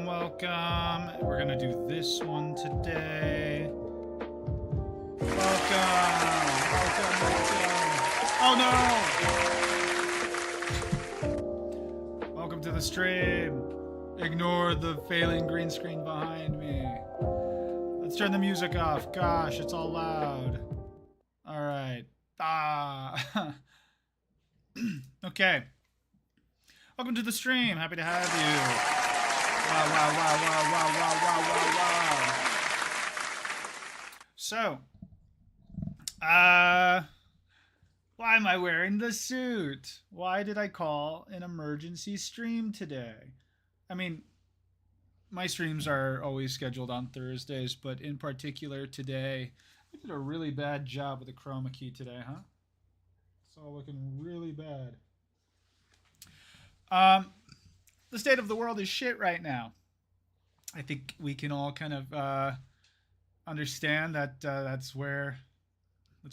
welcome. We're gonna do this one today. Welcome. Oh no! Welcome to the stream. Ignore the failing green screen behind me. Let's turn the music off. Gosh, it's all loud. Alright. Okay. Welcome to the stream. Happy to have you. Wow. So, why am I wearing the suit? Why did I call an emergency stream today? I mean, my streams are always scheduled on Thursdays, but in particular today, I did a really bad job with the chroma key today, huh? It's all looking really bad. The state of the world is shit right now. I think we can all kind of understand that that's where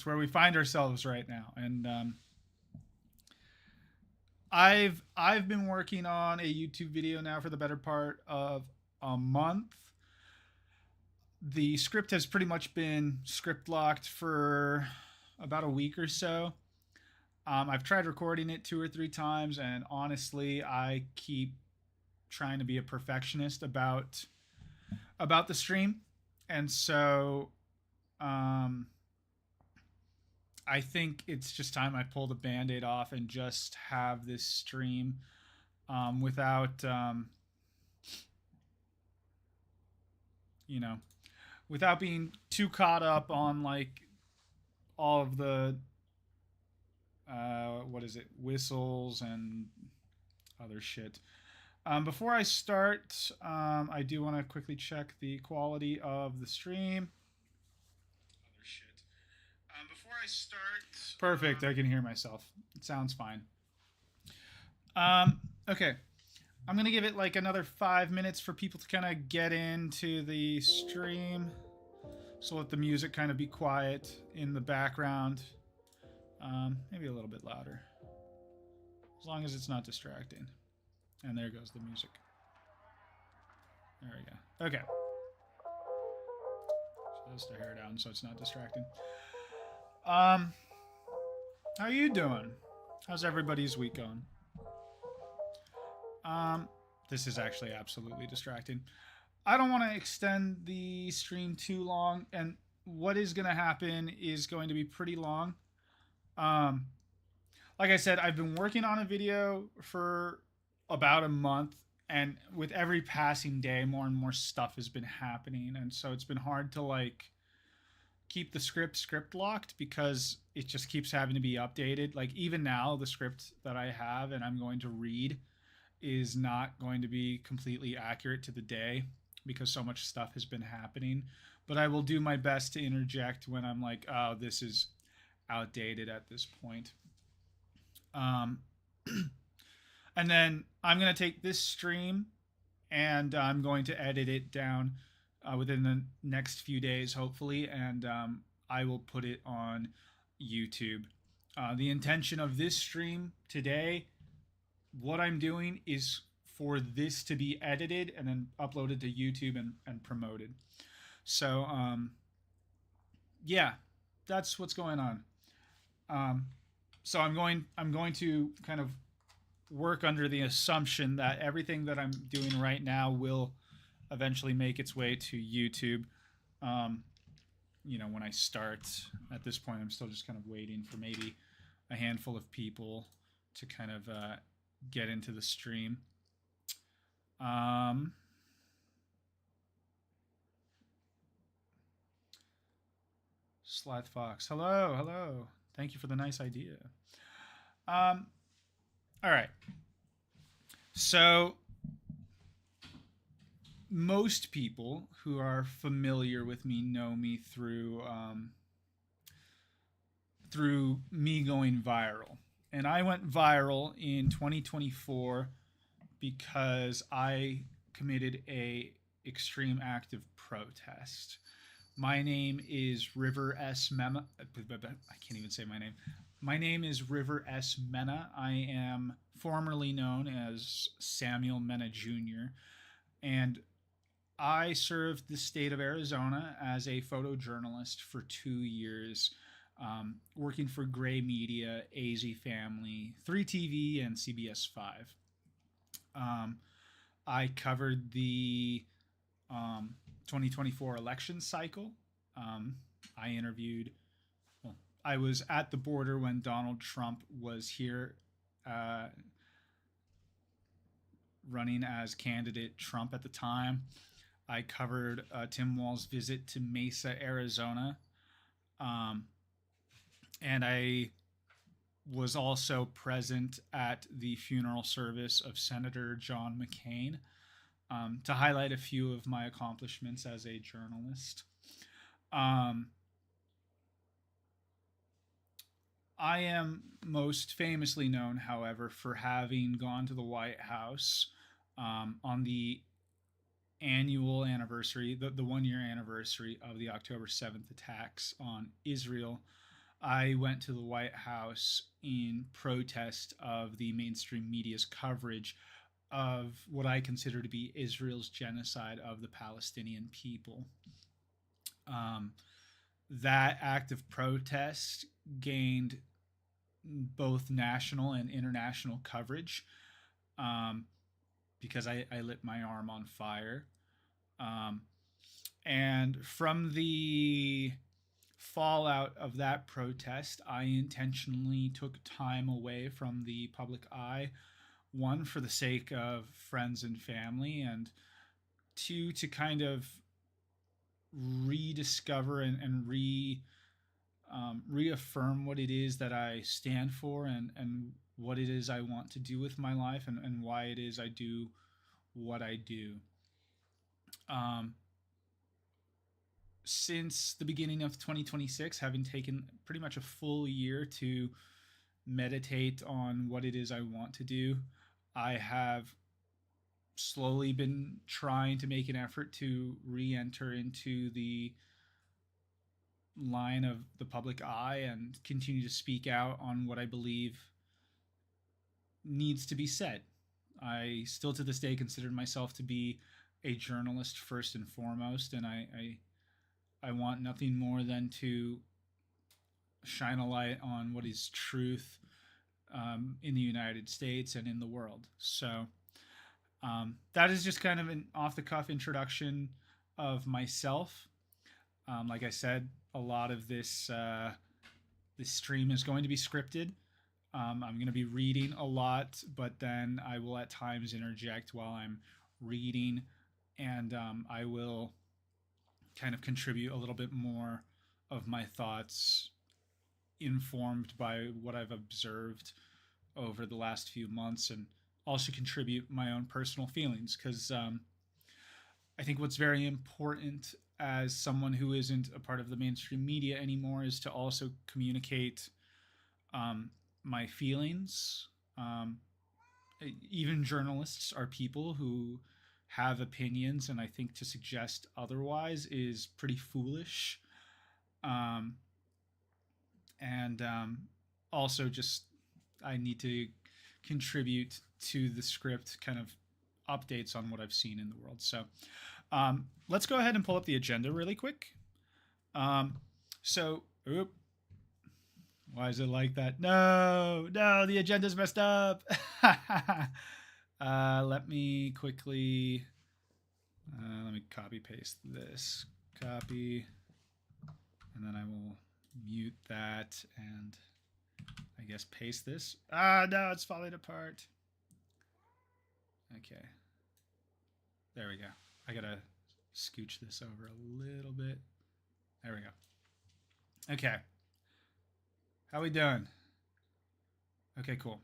we find ourselves right now. And I've been working on a YouTube video now for the better part of a month. The script has pretty much been script locked for about a week or so. I've tried recording it 2 or 3 times, and honestly, I keep trying to be a perfectionist about the stream, and so I think it's just time I pull the band-aid off and just have this stream without without being too caught up on like all of the whistles and other shit. Before I start, I do want to quickly check the quality of the stream. Other shit. Before I start... Perfect, I can hear myself. It sounds fine. Okay. I'm going to give it like another 5 minutes for people to kind of get into the stream. So let the music kind of be quiet in the background. Maybe a little bit louder. As long as it's not distracting. And there goes the music. There we go. Okay. Just the hair down so it's not distracting. How are you doing? How's everybody's week going? This is actually absolutely distracting. I don't want to extend the stream too long, and what is going to happen is going to be pretty long. Like I said, I've been working on a video for about a month, and with every passing day, more and more stuff has been happening, and so it's been hard to like keep the script locked because it just keeps having to be updated. Like even now, the script that I have and I'm going to read is not going to be completely accurate to the day because so much stuff has been happening. But I will do my best to interject when I'm like, oh, this is outdated at this point. And then I'm going to take this stream and I'm going to edit it down within the next few days, hopefully, and I will put it on YouTube. The intention of this stream today, what I'm doing is for this to be edited and then uploaded to YouTube and promoted. So, yeah, that's what's going on. So I'm going to kind of work under the assumption that everything that I'm doing right now will eventually make its way to YouTube. When I start, at this point, I'm still just kind of waiting for maybe a handful of people to kind of get into the stream. Slath Fox, hello. Thank you for the nice idea. All right. So most people who are familiar with me know me through me going viral. And I went viral in 2024 because I committed a extreme act of protest. My name is River S. Mena. I can't even say my name. My name is River S. Mena. I am formerly known as Samuel Mena Jr. And I served the state of Arizona as a photojournalist for 2 years, working for Gray Media, AZ Family, 3TV, and CBS 5. Um, I covered the 2024 election cycle. Um, I interviewed, well, I was at the border when Donald Trump was here uh, running as candidate Trump at the time. I covered Tim Walz's visit to Mesa, Arizona. Um, and I was also present at the funeral service of Senator John McCain, to highlight a few of my accomplishments as a journalist. Um, I am most famously known, however, for having gone to the White House on the annual anniversary, the 1 year anniversary of the October 7th attacks on Israel. I went to the White House in protest of the mainstream media's coverage of what I consider to be Israel's genocide of the Palestinian people. Um, that act of protest gained both national and international coverage, because I lit my arm on fire. Um, and from the fallout of that protest, I intentionally took time away from the public eye. One, for the sake of friends and family, and two, to kind of rediscover and reaffirm what it is that I stand for, and what it is I want to do with my life, and why it is I do what I do. Since the beginning of 2026, having taken pretty much a full year to meditate on what it is I want to do, I have slowly been trying to make an effort to re-enter into the line of the public eye and continue to speak out on what I believe needs to be said. I still to this day consider myself to be a journalist first and foremost, and I want nothing more than to shine a light on what is truth, in the United States and in the world. So that is just kind of an off the cuff introduction of myself. Like I said, a lot of this stream is going to be scripted. I'm going to be reading a lot, but then I will at times interject while I'm reading, and I will kind of contribute a little bit more of my thoughts, informed by what I've observed over the last few months, and also contribute my own personal feelings, because I think what's very important as someone who isn't a part of the mainstream media anymore is to also communicate my feelings. Even journalists are people who have opinions, and I think to suggest otherwise is pretty foolish. And also, just I need to contribute to the script, kind of updates on what I've seen in the world. So let's go ahead and pull up the agenda really quick. Why is it like that? No, the agenda's messed up. Let me quickly, let me copy paste this. Copy, and then I will mute that, and I guess paste this. No, it's falling apart. Okay. There we go. I gotta scooch this over a little bit. There we go. Okay. How we doing? Okay, cool.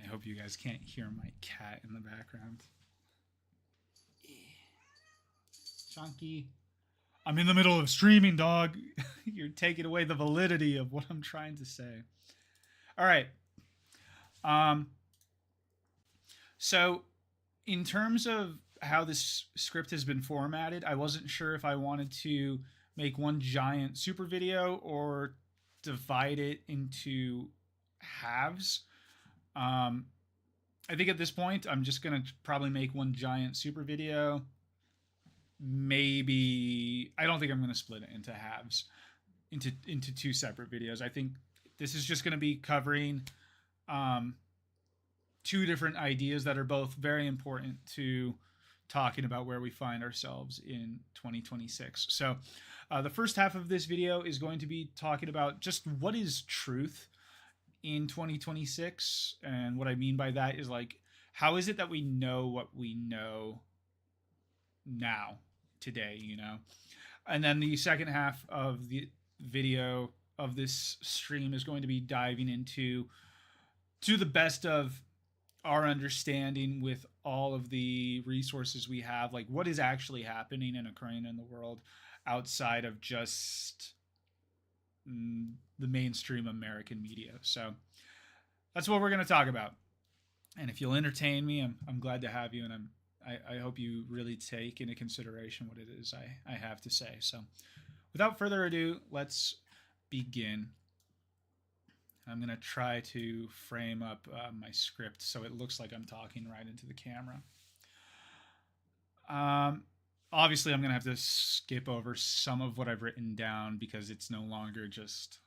I hope you guys can't hear my cat in the background. Chunky. I'm in the middle of streaming, dog. You're taking away the validity of what I'm trying to say. All right. So in terms of how this script has been formatted, I wasn't sure if I wanted to make one giant super video or divide it into halves. I I think at this point, I'm just gonna probably make one giant super video. Maybe I don't think I'm gonna split it into halves, into two separate videos. I think this is just gonna be covering um, two different ideas that are both very important to talking about where we find ourselves in 2026. So, the first half of this video is going to be talking about just what is truth in 2026. And what I mean by that is like, how is it that we know what we know now, today, you know? And then the second half of the video of this stream is going to be diving into, to the best of our understanding with all of the resources we have, like what is actually happening and occurring in the world outside of just the mainstream American media. So that's what we're going to talk about. And if you'll entertain me, I'm glad to have you, and I hope you really take into consideration what it is I have to say. So without further ado, let's begin. I'm going to try to frame up my script so it looks like I'm talking right into the camera. Obviously, I'm going to have to skip over some of what I've written down because it's no longer just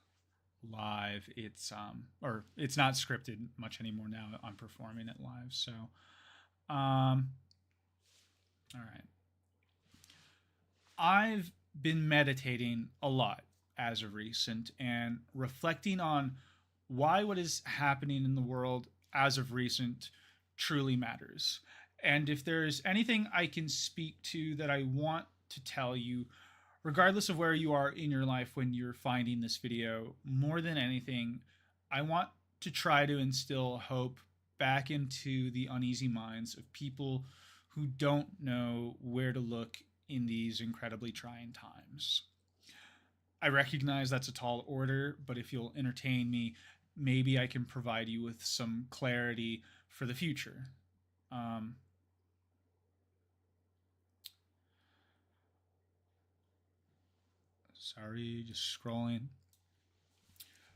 live. It's not scripted much anymore now. I'm performing it live. So, all right. I've been meditating a lot as of recent and reflecting on why what is happening in the world as of recent truly matters. And if there's anything I can speak to that I want to tell you, regardless of where you are in your life when you're finding this video, more than anything, I want to try to instill hope back into the uneasy minds of people who don't know where to look in these incredibly trying times. I recognize that's a tall order, but if you'll entertain me, maybe I can provide you with some clarity for the future. Sorry, just scrolling.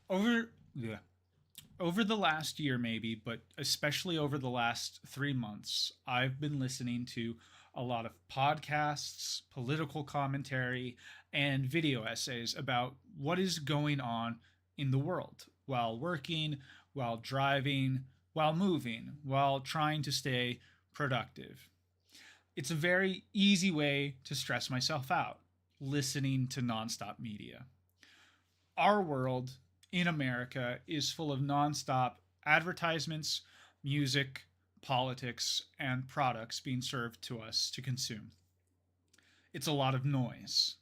Over the last year, maybe, but especially over the last 3 months, I've been listening to a lot of podcasts, political commentary, and video essays about what is going on in the world while working, while driving, while moving, while trying to stay productive. It's a very easy way to stress myself out, listening to nonstop media. Our world in America is full of nonstop advertisements, music, politics, and products being served to us to consume. It's a lot of noise.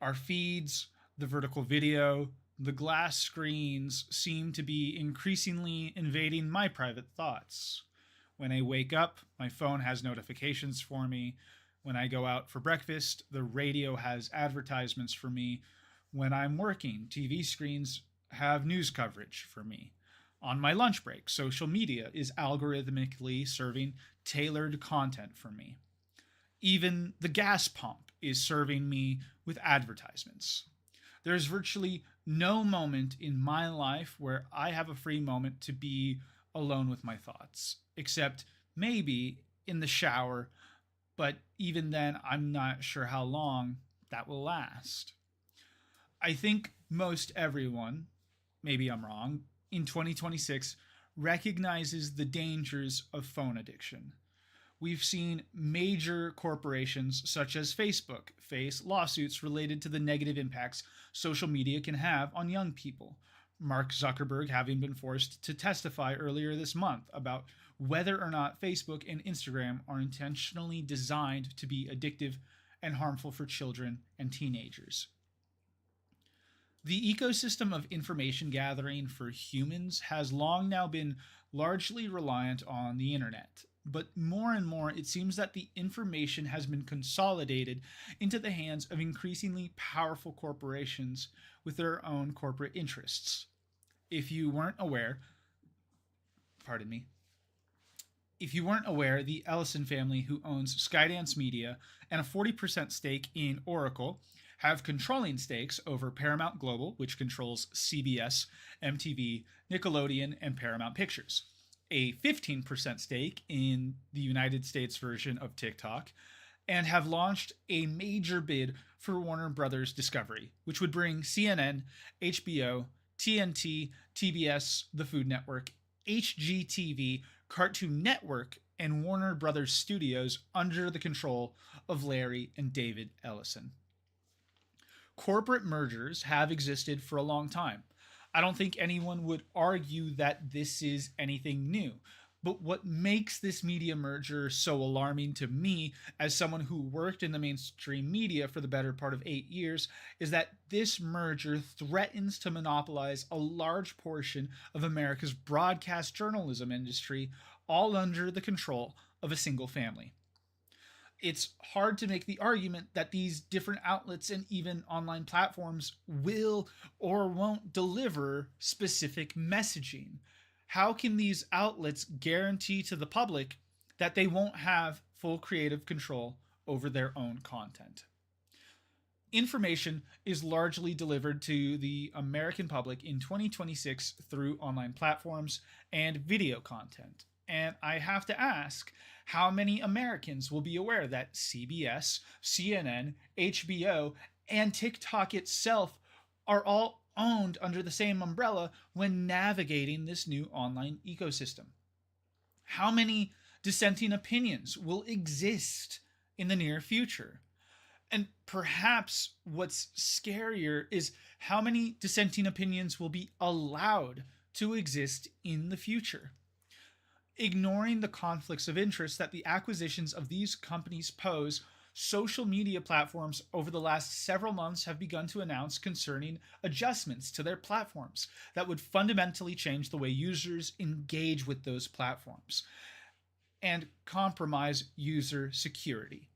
Our feeds, the vertical video, the glass screens seem to be increasingly invading my private thoughts. When I wake up, my phone has notifications for me. When I go out for breakfast, the radio has advertisements for me. When I'm working, TV screens have news coverage for me. On my lunch break, social media is algorithmically serving tailored content for me. Even the gas pump is serving me with advertisements. There's virtually no moment in my life where I have a free moment to be alone with my thoughts, except maybe in the shower, but even then, I'm not sure how long that will last. I think most everyone, maybe I'm wrong, in 2026 recognizes the dangers of phone addiction. We've seen major corporations such as Facebook face lawsuits related to the negative impacts social media can have on young people. Mark Zuckerberg having been forced to testify earlier this month about whether or not Facebook and Instagram are intentionally designed to be addictive and harmful for children and teenagers. The ecosystem of information gathering for humans has long now been largely reliant on the internet. But more and more, it seems that the information has been consolidated into the hands of increasingly powerful corporations with their own corporate interests. If you weren't aware, the Ellison family, who owns Skydance Media and a 40% stake in Oracle, have controlling stakes over Paramount Global, which controls CBS, MTV, Nickelodeon, and Paramount Pictures. a 15% stake in the United States version of TikTok, and have launched a major bid for Warner Brothers Discovery, which would bring CNN, HBO, TNT, TBS, the Food Network, HGTV, Cartoon Network, and Warner Brothers Studios under the control of Larry and David Ellison. Corporate mergers have existed for a long time. I don't think anyone would argue that this is anything new. But what makes this media merger so alarming to me, as someone who worked in the mainstream media for the better part of 8 years, is that this merger threatens to monopolize a large portion of America's broadcast journalism industry, all under the control of a single family. It's hard to make the argument that these different outlets and even online platforms will or won't deliver specific messaging. How can these outlets guarantee to the public that they won't have full creative control over their own content? Information is largely delivered to the American public in 2026 through online platforms and video content. And I have to ask, how many Americans will be aware that CBS, CNN, HBO, and TikTok itself are all owned under the same umbrella when navigating this new online ecosystem? How many dissenting opinions will exist in the near future? And perhaps what's scarier is how many dissenting opinions will be allowed to exist in the future. Ignoring the conflicts of interest that the acquisitions of these companies pose, social media platforms over the last several months have begun to announce concerning adjustments to their platforms that would fundamentally change the way users engage with those platforms and compromise user security.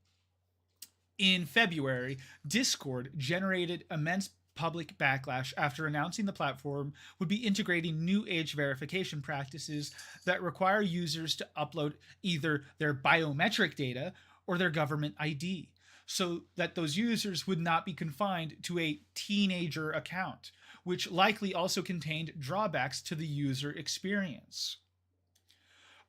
In February, Discord generated immense public backlash after announcing the platform would be integrating new age verification practices that require users to upload either their biometric data or their government ID, so that those users would not be confined to a teenager account, which likely also contained drawbacks to the user experience.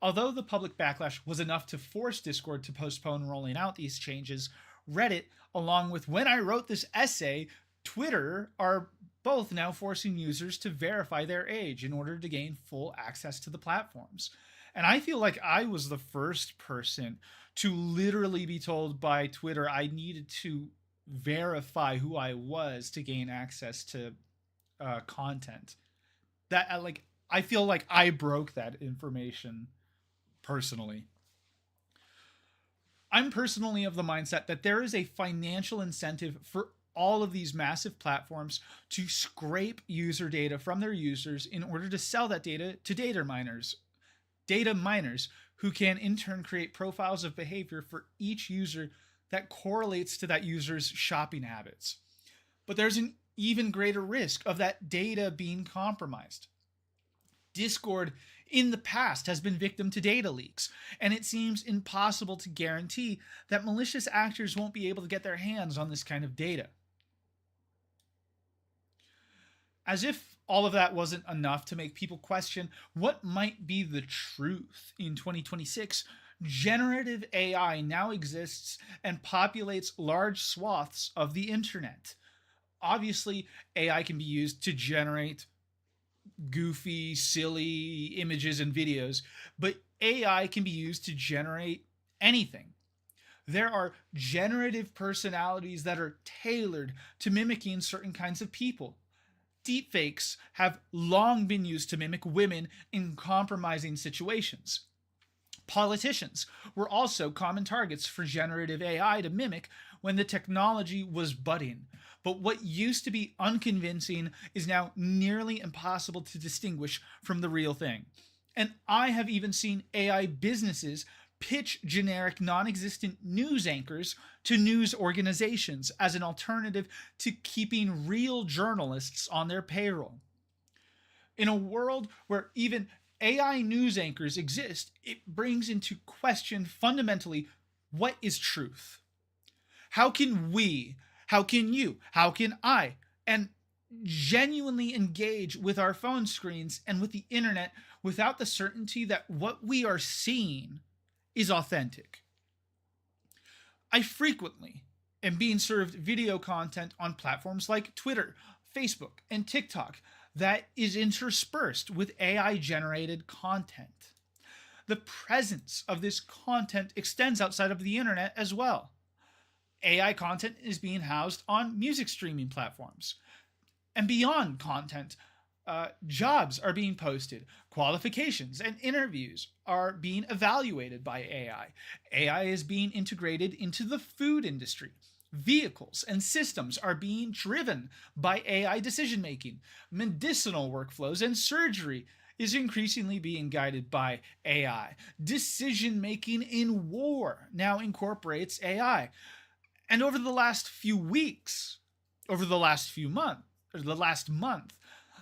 Although the public backlash was enough to force Discord to postpone rolling out these changes, Reddit, along with When I Wrote This Essay, Twitter are both now forcing users to verify their age in order to gain full access to the platforms. And I feel like I was the first person to literally be told by Twitter I needed to verify who I was to gain access to content. That I feel like I broke that information personally. I'm personally of the mindset that there is a financial incentive for all of these massive platforms to scrape user data from their users in order to sell that data to data miners who can in turn create profiles of behavior for each user that correlates to that user's shopping habits. But there's an even greater risk of that data being compromised. Discord in the past has been victim to data leaks, and it seems impossible to guarantee that malicious actors won't be able to get their hands on this kind of data. As if all of that wasn't enough to make people question what might be the truth in 2026, generative AI now exists and populates large swaths of the internet. Obviously, AI can be used to generate goofy, silly images and videos, but AI can be used to generate anything. There are generative personalities that are tailored to mimicking certain kinds of people. Deepfakes have long been used to mimic women in compromising situations. Politicians were also common targets for generative AI to mimic when the technology was budding. But what used to be unconvincing is now nearly impossible to distinguish from the real thing. And I have even seen AI businesses pitch generic non-existent news anchors to news organizations as an alternative to keeping real journalists on their payroll. In a world where even AI news anchors exist, it brings into question fundamentally what is truth. How can we, how can you, how can I, and genuinely engage with our phone screens and with the internet without the certainty that what we are seeing is authentic. I frequently am being served video content on platforms like Twitter, Facebook, and TikTok that is interspersed with AI generated content. The presence of this content extends outside of the internet as well. AI content is being housed on music streaming platforms. And beyond content, jobs are being posted, qualifications and interviews are being evaluated by AI. AI is being integrated into the food industry. Vehicles and systems are being driven by AI decision making. Medicinal workflows and surgery is increasingly being guided by AI. Decision making in war now incorporates AI. And over the last few weeks, over the last few months, or the last month,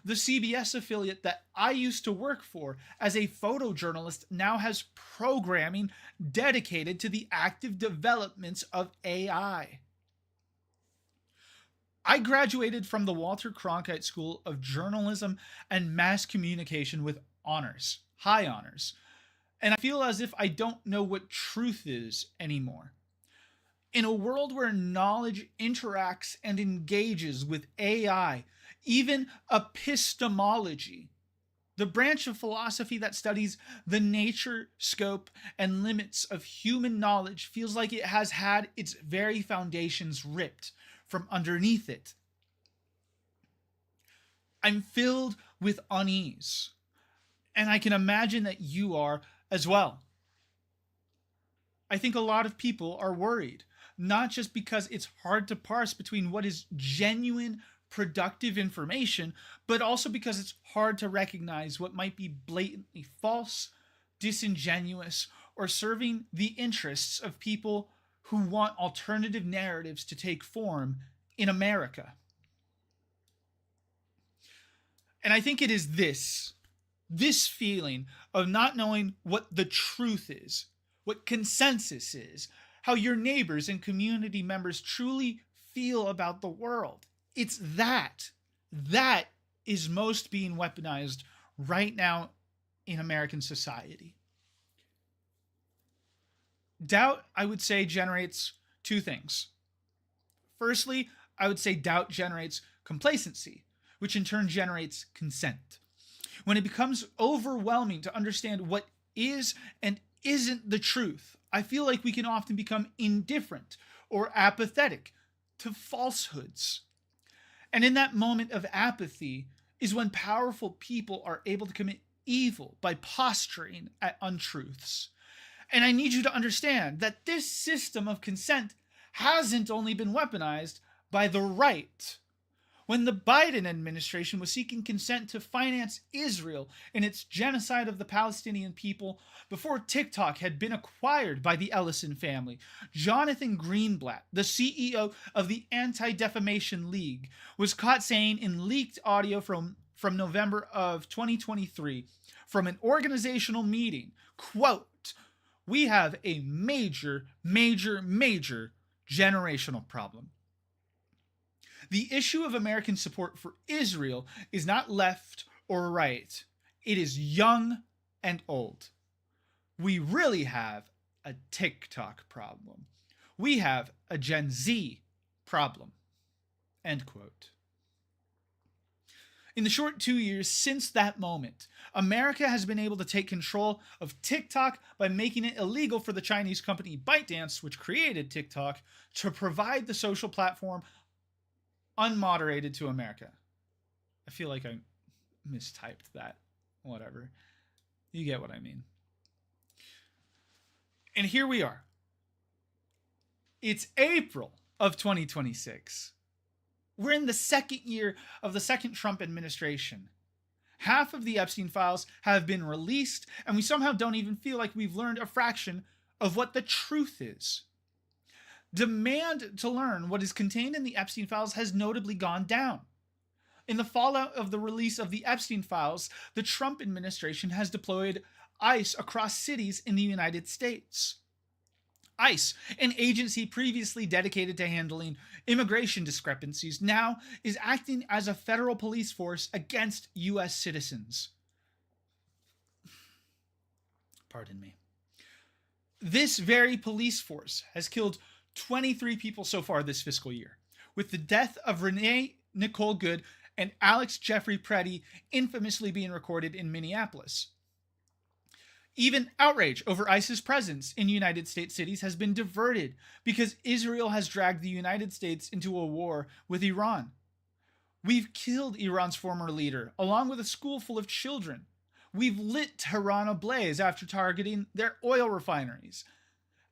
the CBS affiliate that I used to work for as a photojournalist now has programming dedicated to the active developments of AI. I graduated from the Walter Cronkite School of Journalism and Mass Communication with honors, high honors, and I feel as if I don't know what truth is anymore. In a world where knowledge interacts and engages with AI, even epistemology, the branch of philosophy that studies the nature, scope, and limits of human knowledge, feels like it has had its very foundations ripped from underneath it. I'm filled with unease, and I can imagine that you are as well. I think a lot of people are worried, not just because it's hard to parse between what is genuine, productive information, but also because it's hard to recognize what might be blatantly false, disingenuous, or serving the interests of people who want alternative narratives to take form in America. And I think it is this feeling of not knowing what the truth is, what consensus is, how your neighbors and community members truly feel about the world. It's that is most being weaponized right now in American society. Doubt, I would say, generates two things. Firstly, I would say doubt generates complacency, which in turn generates consent. When it becomes overwhelming to understand what is and isn't the truth, I feel like we can often become indifferent or apathetic to falsehoods. And in that moment of apathy is when powerful people are able to commit evil by posturing at untruths. And I need you to understand that this system of consent hasn't only been weaponized by the right. When the Biden administration was seeking consent to finance Israel in its genocide of the Palestinian people before TikTok had been acquired by the Ellison family, Jonathan Greenblatt, the CEO of the Anti-Defamation League, was caught saying in leaked audio from November of 2023 from an organizational meeting, quote, "We have a major generational problem. The issue of American support for Israel is not left or right. It is young and old. We really have a TikTok problem. We have a Gen Z problem." End quote. In the short 2 years since that moment, America has been able to take control of TikTok by making it illegal for the Chinese company ByteDance, which created TikTok, to provide the social platform unmoderated to America. I feel like I mistyped that. Whatever. You get what I mean. And here we are. It's April of 2026. We're in the second year of the second Trump administration. Half of the Epstein files have been released, and we somehow don't even feel like we've learned a fraction of what the truth is. Demand to learn what is contained in the Epstein files has notably gone down. In the fallout of the release of the Epstein files, the Trump administration has deployed ICE across cities in the United States. ICE, an agency previously dedicated to handling immigration discrepancies, now is acting as a federal police force against U.S. citizens. Pardon me. This very police force has killed 23 people so far this fiscal year, with the death of Renee Nicole Good and Alex Jeffrey Preddy infamously being recorded in Minneapolis. Even outrage over ICE's presence in United States cities has been diverted because Israel has dragged the United States into a war with Iran. We've killed Iran's former leader, along with a school full of children. We've lit Tehran ablaze after targeting their oil refineries.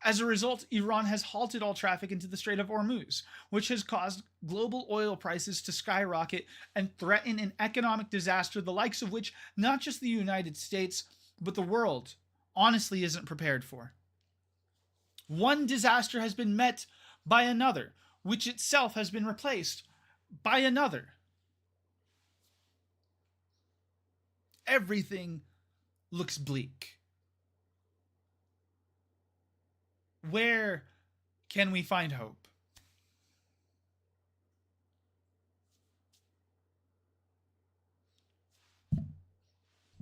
As a result, Iran has halted all traffic into the Strait of Hormuz, which has caused global oil prices to skyrocket and threaten an economic disaster the likes of which not just the United States, but the world honestly isn't prepared for. One disaster has been met by another, which itself has been replaced by another. Everything looks bleak. Where can we find hope?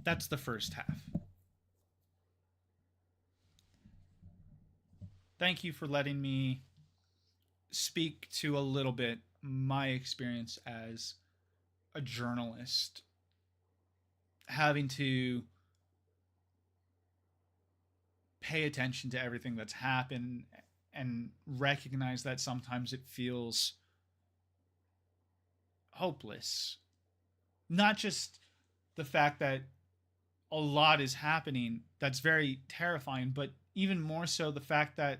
That's the first half. Thank you for letting me speak to a little bit my experience as a journalist, having to pay attention to everything that's happened and recognize that sometimes it feels hopeless. Not just the fact that a lot is happening that's very terrifying, but even more so the fact that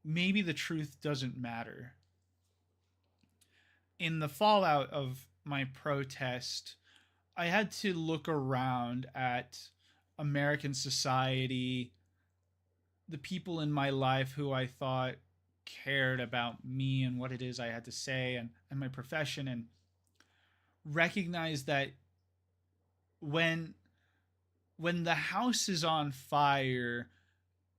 maybe the truth doesn't matter. In the fallout of my protest, I had to look around at American society, the people in my life who I thought cared about me and what it is I had to say and my profession, and recognize that when the house is on fire,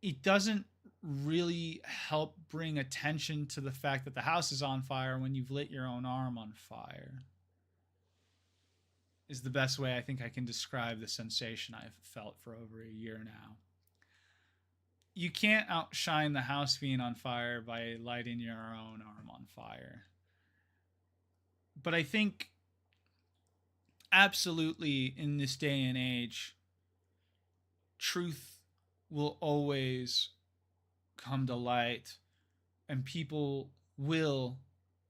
it doesn't really help bring attention to the fact that the house is on fire when you've lit your own arm on fire. Is the best way I think I can describe the sensation I've felt for over a year now. You can't outshine the house being on fire by lighting your own arm on fire. But I think absolutely in this day and age, truth will always come to light, and people will,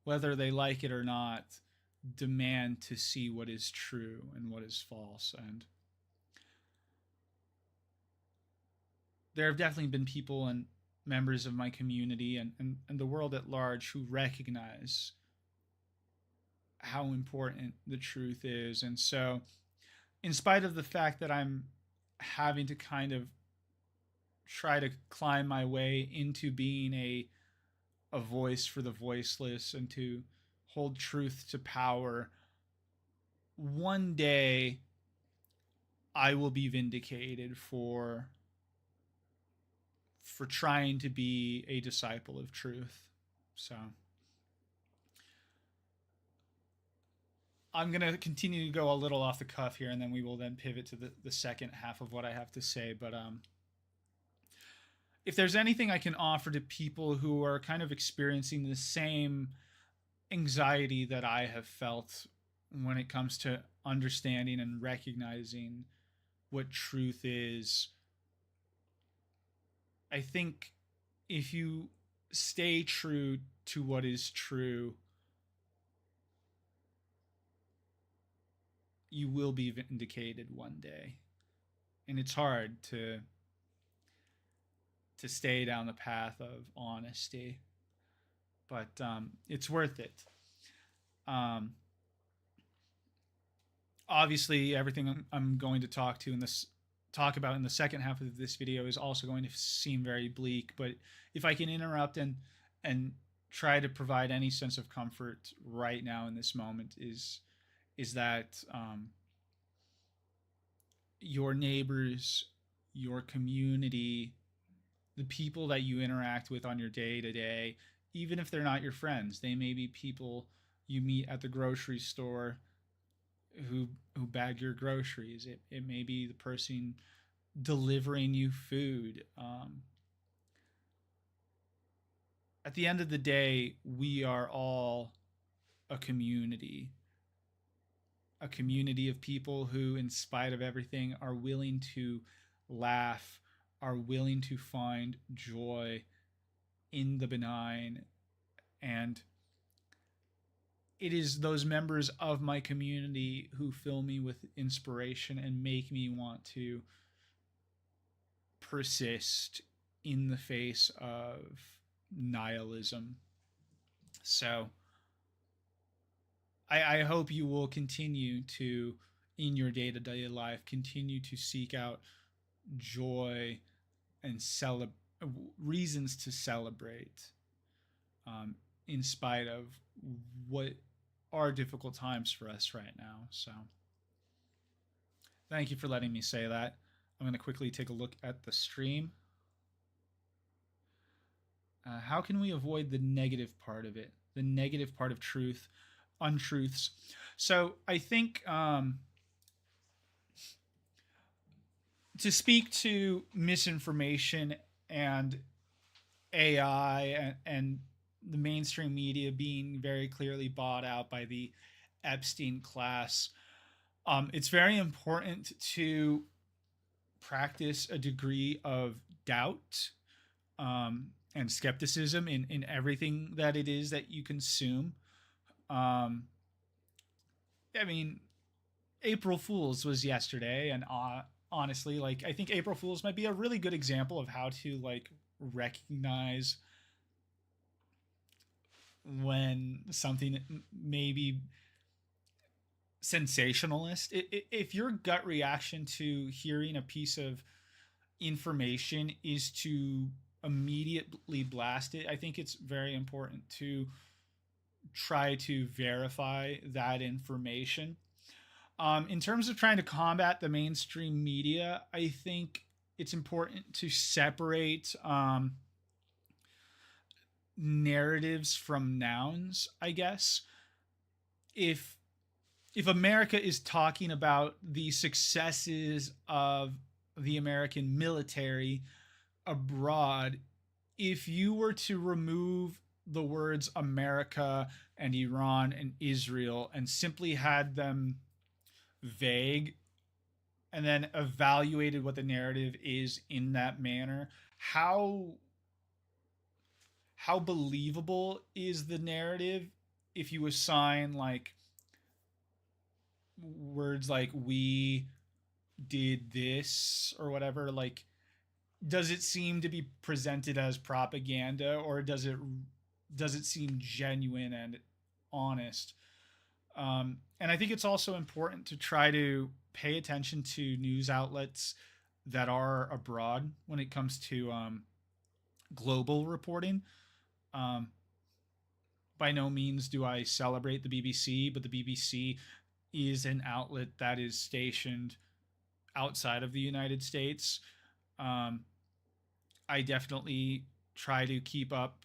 whether they like it or not, demand to see what is true and what is false. And there have definitely been people and members of my community and the world at large who recognize how important the truth is. And so, in spite of the fact that I'm having to kind of try to climb my way into being a voice for the voiceless and to hold truth to power, one day I will be vindicated for trying to be a disciple of truth. So I'm going to continue to go a little off the cuff here, and then we will then pivot to the second half of what I have to say. But if there's anything I can offer to people who are kind of experiencing the same anxiety that I have felt when it comes to understanding and recognizing what truth is, I think if you stay true to what is true, you will be vindicated one day. And it's hard to stay down the path of honesty, but it's worth it. Obviously, everything I'm going to talk about in the second half of this video is also going to seem very bleak, but if I can interrupt and try to provide any sense of comfort right now in this moment, is that your neighbors, your community, the people that you interact with on your day to day, even if they're not your friends, they may be people you meet at the grocery store who who bag your groceries. It may be the person delivering you food. At the end of the day, we are all a community, a community of people who, in spite of everything, are willing to laugh, are willing to find joy in the benign. And it is those members of my community who fill me with inspiration and make me want to persist in the face of nihilism. So I hope you will continue to, in your day to day life, continue to seek out joy and reasons to celebrate, in spite of what are difficult times for us right now. So, thank you for letting me say that. I'm going to quickly take a look at the stream. How can we avoid the negative part of it? The negative part of truth, untruths. So I think to speak to misinformation and AI and the mainstream media being very clearly bought out by the Epstein class, it's very important to practice a degree of doubt, and skepticism in everything that it is that you consume. I mean, April Fools was yesterday, and honestly, like, I think April Fools might be a really good example of how to, like, recognize when something may be sensationalist. If your gut reaction to hearing a piece of information is to immediately blast it, I think it's very important to try to verify that information. In terms of trying to combat the mainstream media, I think it's important to separate narratives from nouns, I guess. If America is talking about the successes of the American military abroad, if you were to remove the words America and Iran and Israel and simply had them vague and then evaluated what the narrative is in that manner, how believable is the narrative if you assign, like, words like we did this or whatever? Like, does it seem to be presented as propaganda, or does it seem genuine and honest? And I think it's also important to try to pay attention to news outlets that are abroad when it comes to global reporting. By no means do I celebrate the BBC, but the BBC is an outlet that is stationed outside of the United States. I definitely try to keep up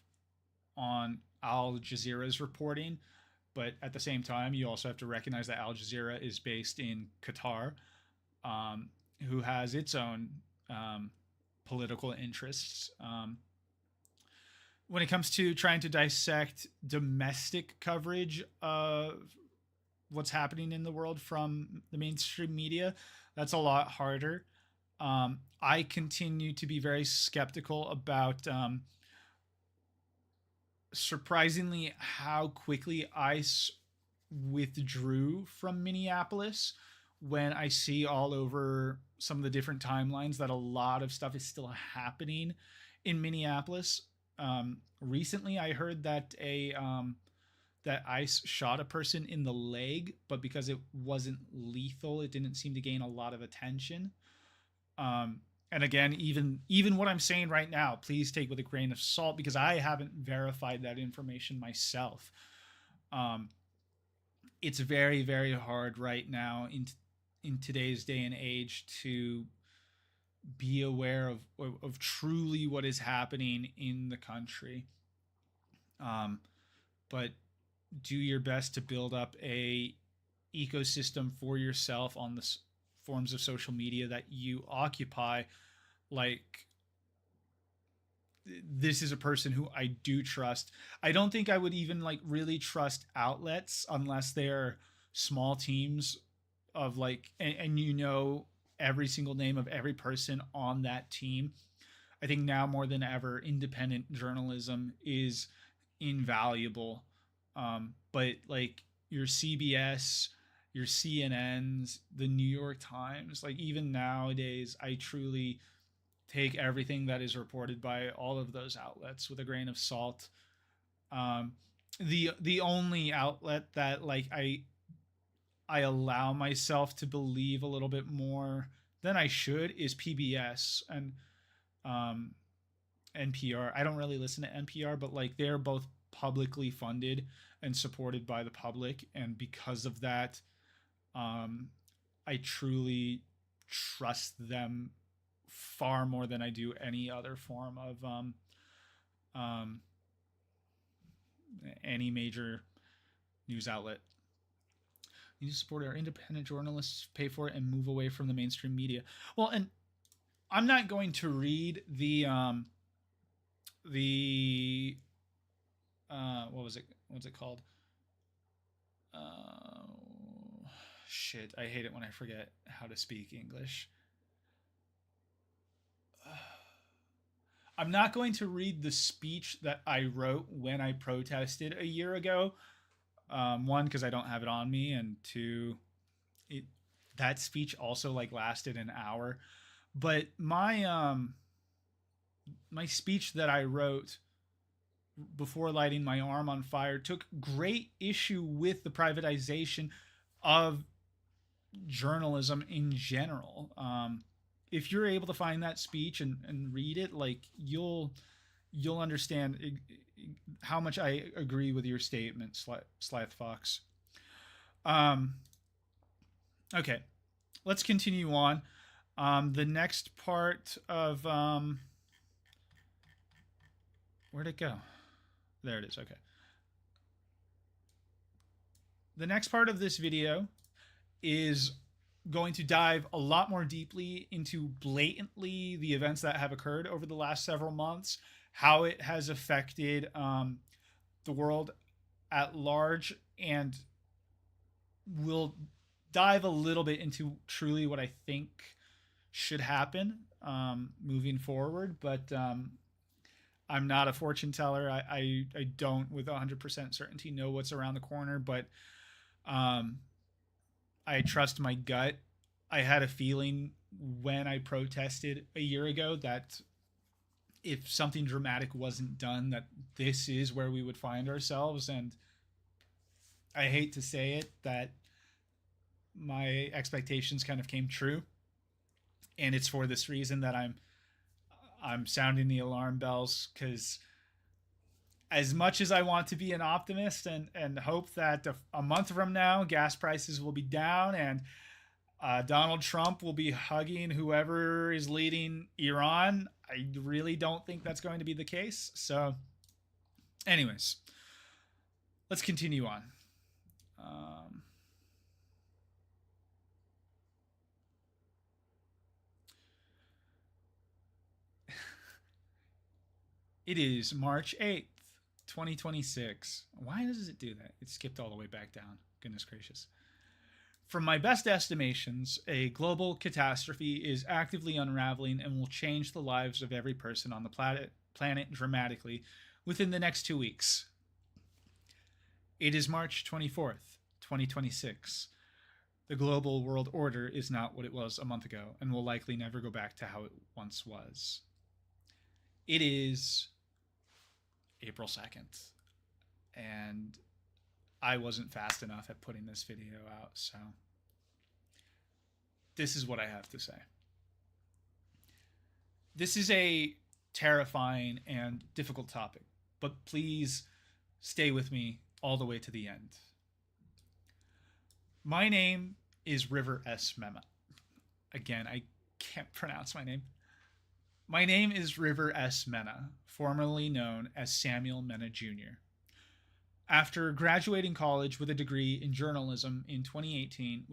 on Al Jazeera's reporting, but at the same time, you also have to recognize that Al Jazeera is based in Qatar, who has its own political interests. When it comes to trying to dissect domestic coverage of what's happening in the world from the mainstream media, that's a lot harder. I continue to be very skeptical about, surprisingly, how quickly ICE withdrew from Minneapolis when I see all over some of the different timelines that a lot of stuff is still happening in Minneapolis. Recently, I heard that that ICE shot a person in the leg, but because it wasn't lethal, it didn't seem to gain a lot of attention. And again, even what I'm saying right now, please take with a grain of salt, because I haven't verified that information myself. It's very, very hard right now in today's day and age to be aware of truly what is happening in the country. But do your best to build up a ecosystem for yourself on the forms of social media that you occupy. Like, this is a person who I do trust. I don't think I would even like really trust outlets unless they're small teams of like, and you know every single name of every person on that team. I think now more than ever, independent journalism is invaluable. But like your CBS, your CNNs, the New York Times, like even nowadays, I truly take everything that is reported by all of those outlets with a grain of salt. Um, the only outlet that like I allow myself to believe a little bit more than I should is PBS and um, NPR. I don't really listen to NPR, but like they're both publicly funded and supported by the public, and because of that, um, I truly trust them far more than I do any other form of um, any major news outlet. You need to support our independent journalists, pay for it, and move away from the mainstream media. Well, and I'm not going to read the what was it? What's it called? Uh, Shit, I hate it when I forget how to speak English. I'm not going to read the speech that I wrote when I protested a year ago. One, because I don't have it on me, and two, it that speech also like lasted an hour. But my speech that I wrote before lighting my arm on fire took great issue with the privatization of journalism in general. If you're able to find that speech and read it, like you'll understand how much I agree with your statement, Slyth Fox. Um, okay, let's continue on. The next part of where'd it go? There it is. Okay. The next part of this video is going to dive a lot more deeply into blatantly the events that have occurred over the last several months, how it has affected the world at large, and we'll dive a little bit into truly what I think should happen moving forward. But I'm not a fortune teller. I don't with 100% certainty know what's around the corner, but um, I trust my gut. I had a feeling when I protested a year ago that if something dramatic wasn't done, that this is where we would find ourselves. And I hate to say it, that my expectations kind of came true. And it's for this reason that I'm sounding the alarm bells, because as much as I want to be an optimist and hope that a month from now gas prices will be down and Donald Trump will be hugging whoever is leading Iran, I really don't think that's going to be the case. So, anyways, let's continue on. It is March 8th, 2026. Why does it do that? It skipped all the way back down. Goodness gracious. From my best estimations, a global catastrophe is actively unraveling and will change the lives of every person on the planet dramatically within the next 2 weeks. It is March 24th, 2026. The global world order is not what it was a month ago and will likely never go back to how it once was. It is April 2nd, and I wasn't fast enough at putting this video out, so this is what I have to say. This is a terrifying and difficult topic, but please stay with me all the way to the end. My name is River S. Mehmet. Again, I can't pronounce my name. My name is River S. Mena, formerly known as Samuel Mena Jr. After graduating college with a degree in journalism in 2018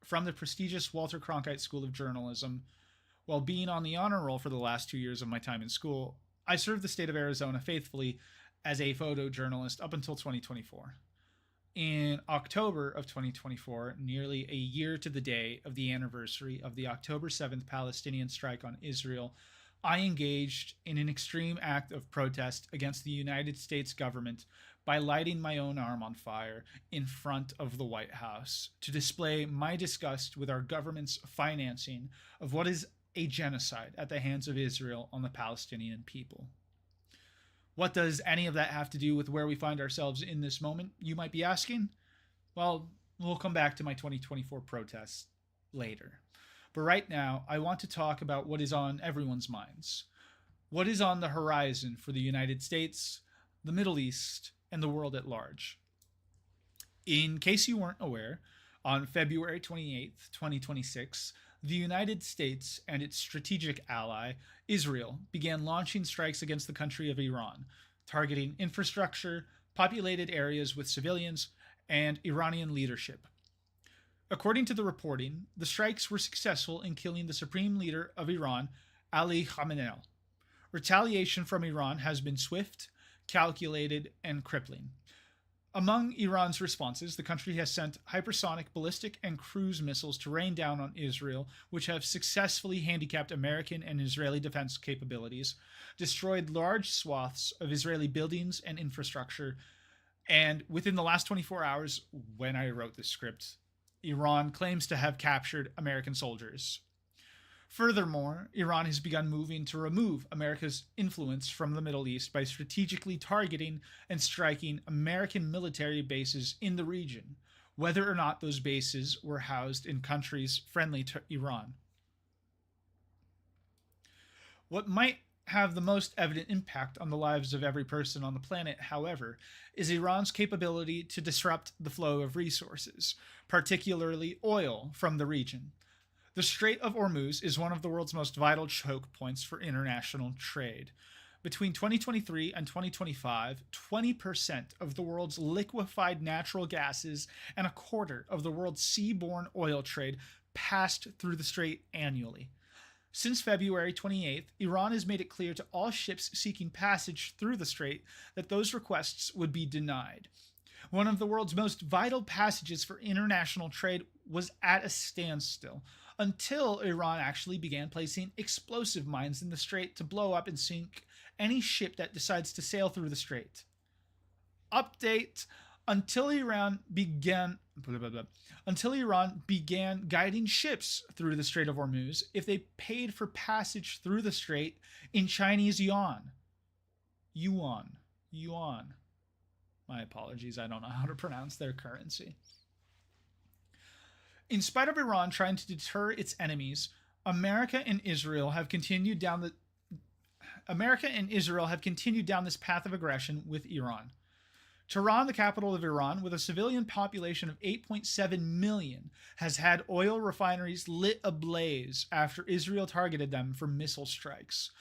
from the prestigious Walter Cronkite School of Journalism, while being on the honor roll for the last 2 years of my time in school, I served the state of Arizona faithfully as a photojournalist up until 2024. In October of 2024, nearly a year to the day of the anniversary of the October 7th Palestinian strike on Israel, I engaged in an extreme act of protest against the United States government by lighting my own arm on fire in front of the White House to display my disgust with our government's financing of what is a genocide at the hands of Israel on the Palestinian people. What does any of that have to do with where we find ourselves in this moment, you might be asking? Well, we'll come back to my 2024 protests later. But right now, I want to talk about what is on everyone's minds. What is on the horizon for the United States, the Middle East, and the world at large? In case you weren't aware, on February 28th, 2026, the United States and its strategic ally, Israel, began launching strikes against the country of Iran, targeting infrastructure, populated areas with civilians, and Iranian leadership. According to the reporting, the strikes were successful in killing the supreme leader of Iran, Ali Khamenei. Retaliation from Iran has been swift, calculated, and crippling. Among Iran's responses, the country has sent hypersonic, ballistic, and cruise missiles to rain down on Israel, which have successfully handicapped American and Israeli defense capabilities, destroyed large swaths of Israeli buildings and infrastructure, and within the last 24 hours, when I wrote this script, Iran claims to have captured American soldiers. Furthermore, Iran has begun moving to remove America's influence from the Middle East by strategically targeting and striking American military bases in the region, whether or not those bases were housed in countries friendly to Iran. What might have the most evident impact on the lives of every person on the planet, however, is Iran's capability to disrupt the flow of resources, particularly oil, from the region. The Strait of Hormuz is one of the world's most vital choke points for international trade. Between 2023 and 2025, 20% of the world's liquefied natural gases and a quarter of the world's seaborne oil trade passed through the strait annually. Since February 28th, Iran has made it clear to all ships seeking passage through the strait that those requests would be denied. One of the world's most vital passages for international trade was at a standstill until Iran actually began placing explosive mines in the strait to blow up and sink any ship that decides to sail through the strait. Update: until Iran began guiding ships through the Strait of Hormuz if they paid for passage through the strait in Chinese yuan. Yuan. My apologies, I don't know how to pronounce their currency. In spite of Iran trying to deter its enemies, America and Israel have continued down this path of aggression with Iran. Tehran, the capital of Iran, with a civilian population of 8.7 million, has had oil refineries lit ablaze after Israel targeted them for missile strikes.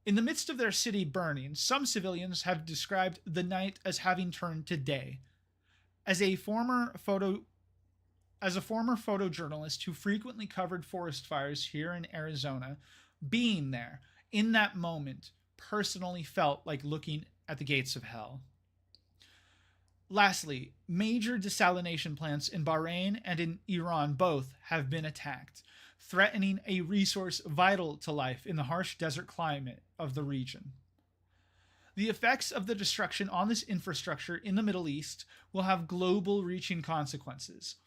In the midst of their city burning, some civilians have described the night as having turned to day. As a former photojournalist who frequently covered forest fires here in Arizona, being there in that moment personally felt like looking at the gates of hell. Lastly, major desalination plants in Bahrain and in Iran both have been attacked, threatening a resource vital to life in the harsh desert climate of the region. The effects of the destruction on this infrastructure in the Middle East will have global reaching consequences.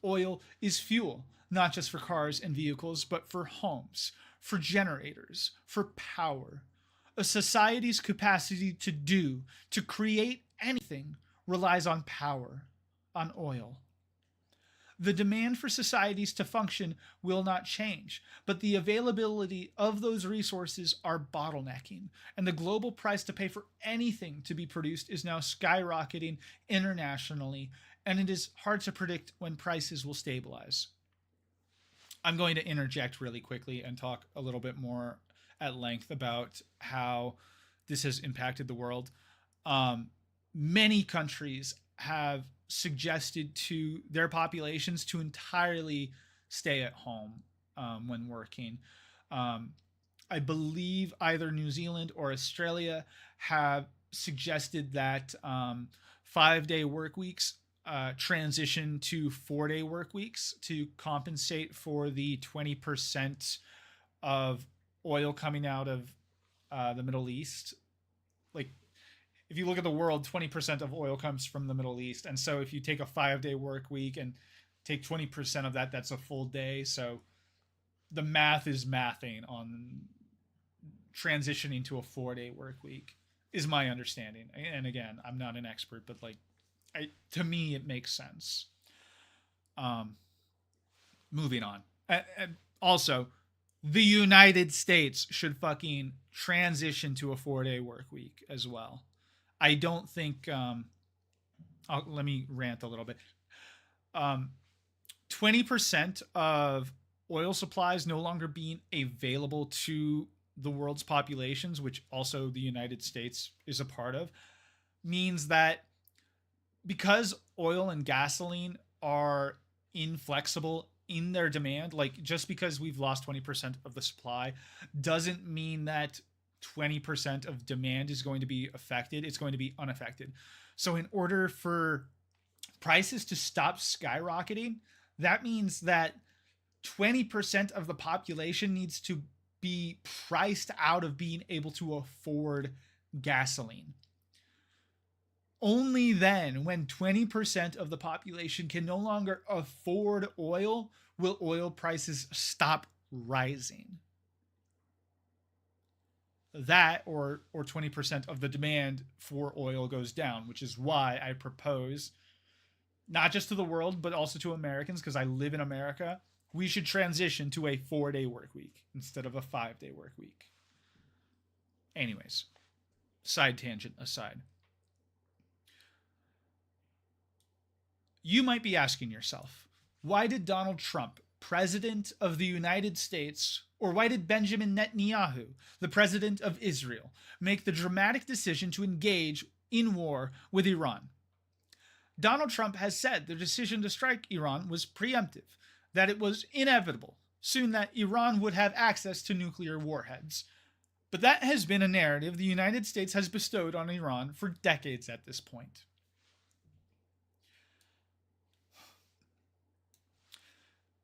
Oil is fuel, not just for cars and vehicles, but for homes, for generators, for power. A society's capacity to create anything, relies on power, on oil. The demand for societies to function will not change, but the availability of those resources are bottlenecking, and the global price to pay for anything to be produced is now skyrocketing internationally, and it is hard to predict when prices will stabilize. I'm going to interject really quickly and talk a little bit more at length about how this has impacted the world. Um, Many countries have suggested to their populations to entirely stay at home when working. Um, I believe either New Zealand or Australia have suggested that 5-day work weeks transition to 4-day work weeks to compensate for the 20% of oil coming out of the Middle East. Like, if you look at the world, 20% of oil comes from the Middle East. And so if you take a 5-day work week and take 20% of that, that's a full day. So the math is mathing on transitioning to a 4-day work week, is my understanding. And again, I'm not an expert, but like, to me, it makes sense. Um, Moving on. And also, the United States should fucking transition to a 4-day work week as well. I don't think. Let me rant a little bit. 20% of oil supplies no longer being available to the world's populations, which also the United States is a part of, means that because oil and gasoline are inflexible in their demand, like just because we've lost 20% of the supply doesn't mean that 20% of demand is going to be affected. It's going to be unaffected. So, in order for prices to stop skyrocketing, that means that 20% of the population needs to be priced out of being able to afford gasoline. Only then, when 20% of the population can no longer afford oil, will oil prices stop rising. That or 20% of the demand for oil goes down, which is why I propose, not just to the world, but also to Americans, because I live in America, we should transition to a 4-day work week instead of a 5-day work week. Anyways, side tangent aside. You might be asking yourself, why did Donald Trump, President of the United States, or why did Benjamin Netanyahu, the President of Israel, make the dramatic decision to engage in war with Iran? Donald Trump has said the decision to strike Iran was preemptive, that it was inevitable, soon that Iran would have access to nuclear warheads. But that has been a narrative the United States has bestowed on Iran for decades at this point.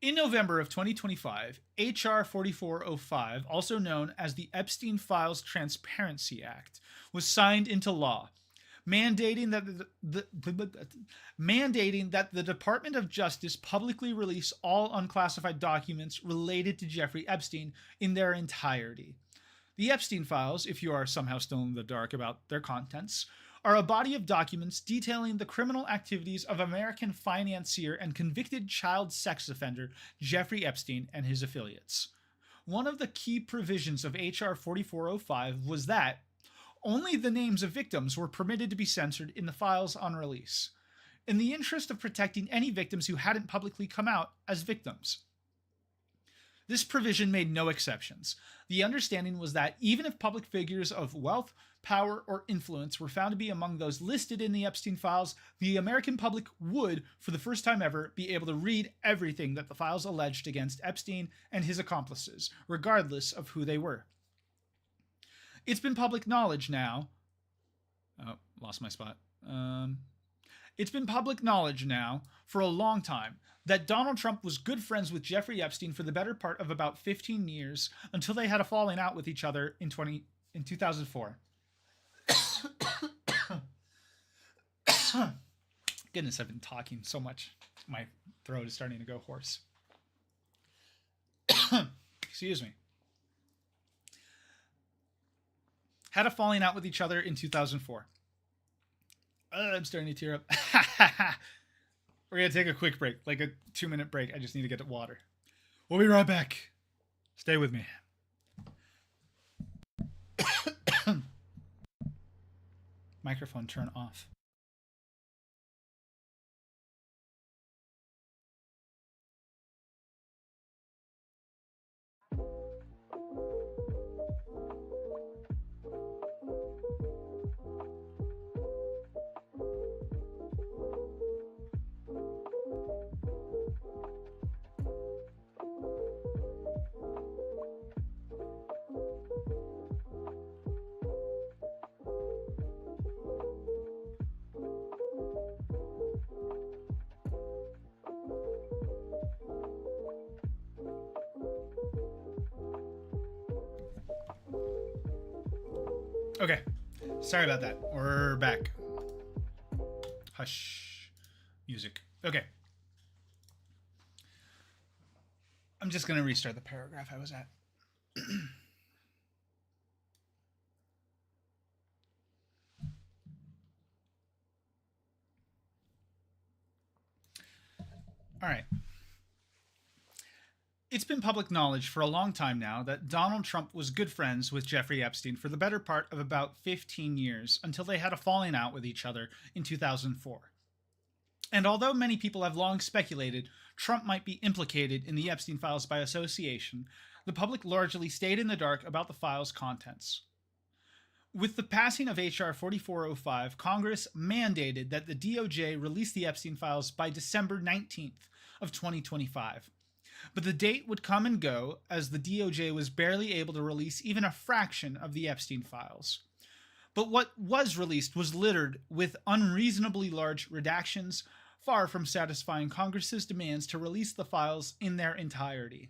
In November of 2025, H.R. 4405, also known as the Epstein Files Transparency Act, was signed into law, mandating that the Department of Justice publicly release all unclassified documents related to Jeffrey Epstein in their entirety. The Epstein Files, if you are somehow still in the dark about their contents, are a body of documents detailing the criminal activities of American financier and convicted child sex offender Jeffrey Epstein and his affiliates. One of the key provisions of H.R. 4405 was that only the names of victims were permitted to be censored in the files on release, in the interest of protecting any victims who hadn't publicly come out as victims. This provision made no exceptions. The understanding was that even if public figures of wealth, power, or influence were found to be among those listed in the Epstein files, the American public would, for the first time ever, be able to read everything that the files alleged against Epstein and his accomplices, regardless of who they were. It's been public knowledge now. Oh, lost my spot. It's been public knowledge now for a long time that Donald Trump was good friends with Jeffrey Epstein for the better part of about 15 years until they had a falling out with each other in 2004. Goodness, I've been talking so much. My throat is starting to go hoarse. Excuse me. Had a falling out with each other in 2004. I'm starting to tear up. We're going to take a quick break, like a 2-minute break. I just need to get water. We'll be right back. Stay with me. Microphone turn off. Okay. Sorry about that. We're back. Hush. Music. Okay. I'm just going to restart the paragraph I was at. All right. It's been public knowledge for a long time now that Donald Trump was good friends with Jeffrey Epstein for the better part of about 15 years until they had a falling out with each other in 2004. And although many people have long speculated Trump might be implicated in the Epstein files by association, the public largely stayed in the dark about the files' contents. With the passing of H.R. 4405, Congress mandated that the DOJ release the Epstein files by December 19th of 2025. But the date would come and go as the DOJ was barely able to release even a fraction of the Epstein files. But what was released was littered with unreasonably large redactions, far from satisfying Congress's demands to release the files in their entirety.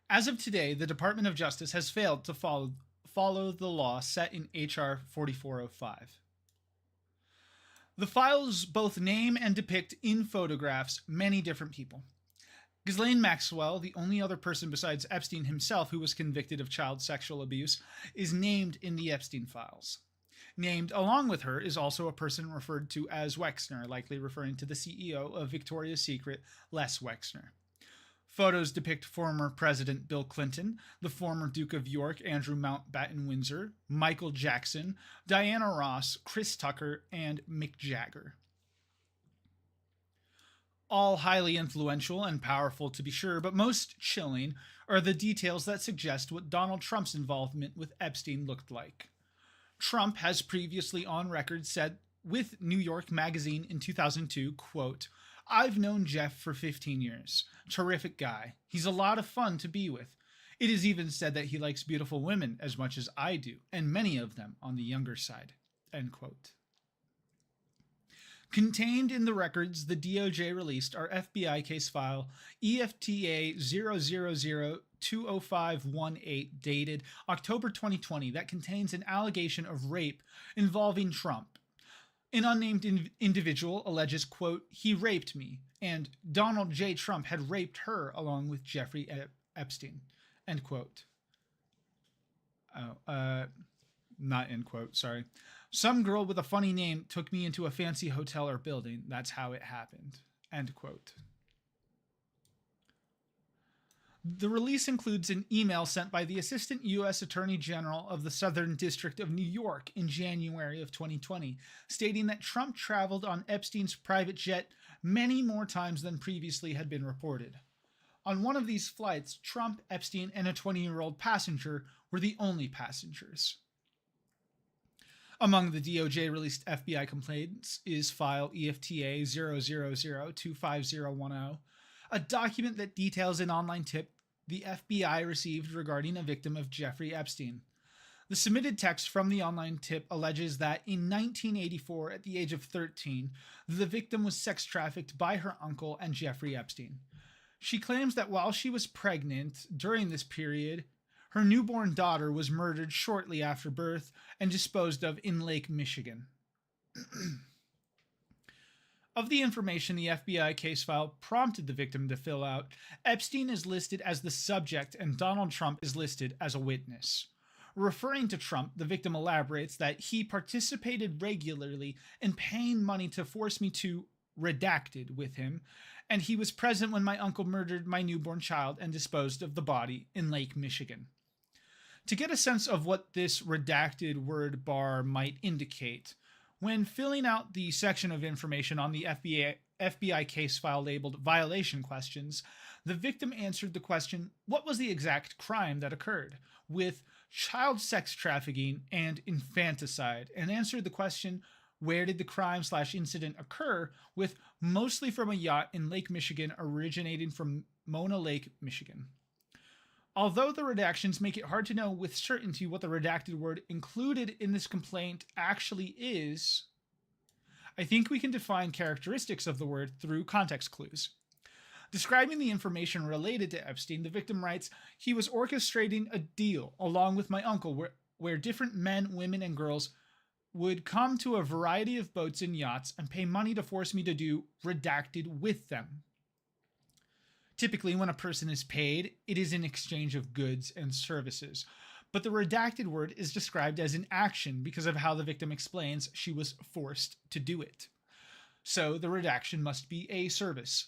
As of today, the Department of Justice has failed to follow the law set in H.R. 4405. The files both name and depict in photographs many different people. Ghislaine Maxwell, the only other person besides Epstein himself who was convicted of child sexual abuse, is named in the Epstein files. Named along with her is also a person referred to as Wexner, likely referring to the CEO of Victoria's Secret, Les Wexner. Photos depict former President Bill Clinton, the former Duke of York Andrew Mountbatten Windsor, Michael Jackson, Diana Ross, Chris Tucker, and Mick Jagger. All highly influential and powerful to be sure, but most chilling are the details that suggest what Donald Trump's involvement with Epstein looked like. Trump has previously on record said with New York Magazine in 2002, quote, "I've known Jeff for 15 years. Terrific guy. He's a lot of fun to be with. It is even said that he likes beautiful women as much as I do, and many of them on the younger side." End quote. Contained in the records the DOJ released are FBI case file EFTA 000-20518 dated October 2020 that contains an allegation of rape involving Trump. An unnamed individual alleges, quote, "He raped me," and Donald J. Trump had raped her along with Jeffrey Epstein, end quote. Not end quote, sorry. "Some girl with a funny name took me into a fancy hotel or building. That's how it happened," end quote. The release includes an email sent by the Assistant U.S. Attorney General of the Southern District of New York in January of 2020, stating that Trump traveled on Epstein's private jet many more times than previously had been reported. On one of these flights, Trump, Epstein, and a 20-year-old passenger were the only passengers. Among the DOJ-released FBI complaints is file EFTA 000-25010, a document that details an online tip the FBI received regarding a victim of Jeffrey Epstein. The submitted text from the online tip alleges that in 1984, at the age of 13, the victim was sex trafficked by her uncle and Jeffrey Epstein. She claims that while she was pregnant during this period, her newborn daughter was murdered shortly after birth and disposed of in Lake Michigan. Of the information the FBI case file prompted the victim to fill out, Epstein is listed as the subject and Donald Trump is listed as a witness. Referring to Trump, the victim elaborates that he participated regularly in paying money to force me to redacted with him, and he was present when my uncle murdered my newborn child and disposed of the body in Lake Michigan. To get a sense of what this redacted word bar might indicate, when filling out the section of information on the FBI case file labeled violation questions, the victim answered the question, "What was the exact crime that occurred?" with child sex trafficking and infanticide, and answered the question, "Where did the crime/incident occur?" with mostly from a yacht in Lake Michigan originating from Mona Lake, Michigan. Although the redactions make it hard to know with certainty what the redacted word included in this complaint actually is, I think we can define characteristics of the word through context clues. Describing the information related to Epstein, the victim writes, "He was orchestrating a deal along with my uncle where different men, women, and girls would come to a variety of boats and yachts and pay money to force me to do redacted with them. Typically, when a person is paid, it is in exchange of goods and services. But the redacted word is described as an action because of how the victim explains she was forced to do it. So the redaction must be a service.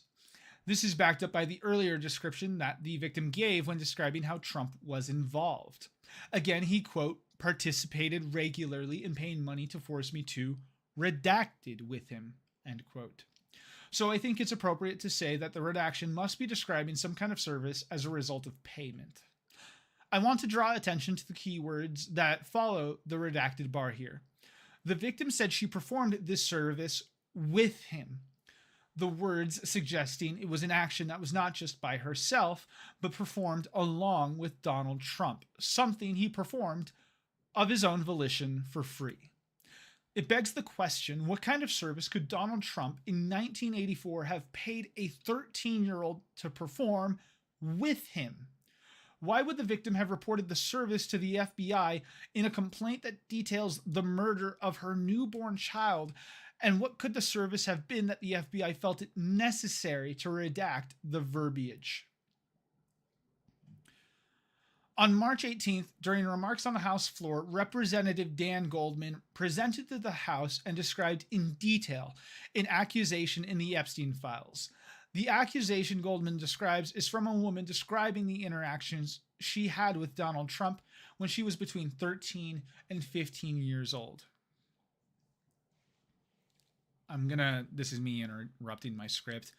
This is backed up by the earlier description that the victim gave when describing how Trump was involved. Again, he, quote, participated regularly in paying money to force me to redacted with him, end quote. So I think it's appropriate to say that the redaction must be describing some kind of service as a result of payment. I want to draw attention to the keywords that follow the redacted bar here. The victim said she performed this service with him. The words suggesting it was an action that was not just by herself, but performed along with Donald Trump, something he performed of his own volition for free. It begs the question, what kind of service could Donald Trump in 1984 have paid a 13-year-old to perform with him? Why would the victim have reported the service to the FBI in a complaint that details the murder of her newborn child? And what could the service have been that the FBI felt it necessary to redact the verbiage? On March 18th, during remarks on the House floor, Representative Dan Goldman presented to the House and described in detail an accusation in the Epstein files. The accusation Goldman describes is from a woman describing the interactions she had with Donald Trump when she was between 13 and 15 years old. This is me interrupting my script.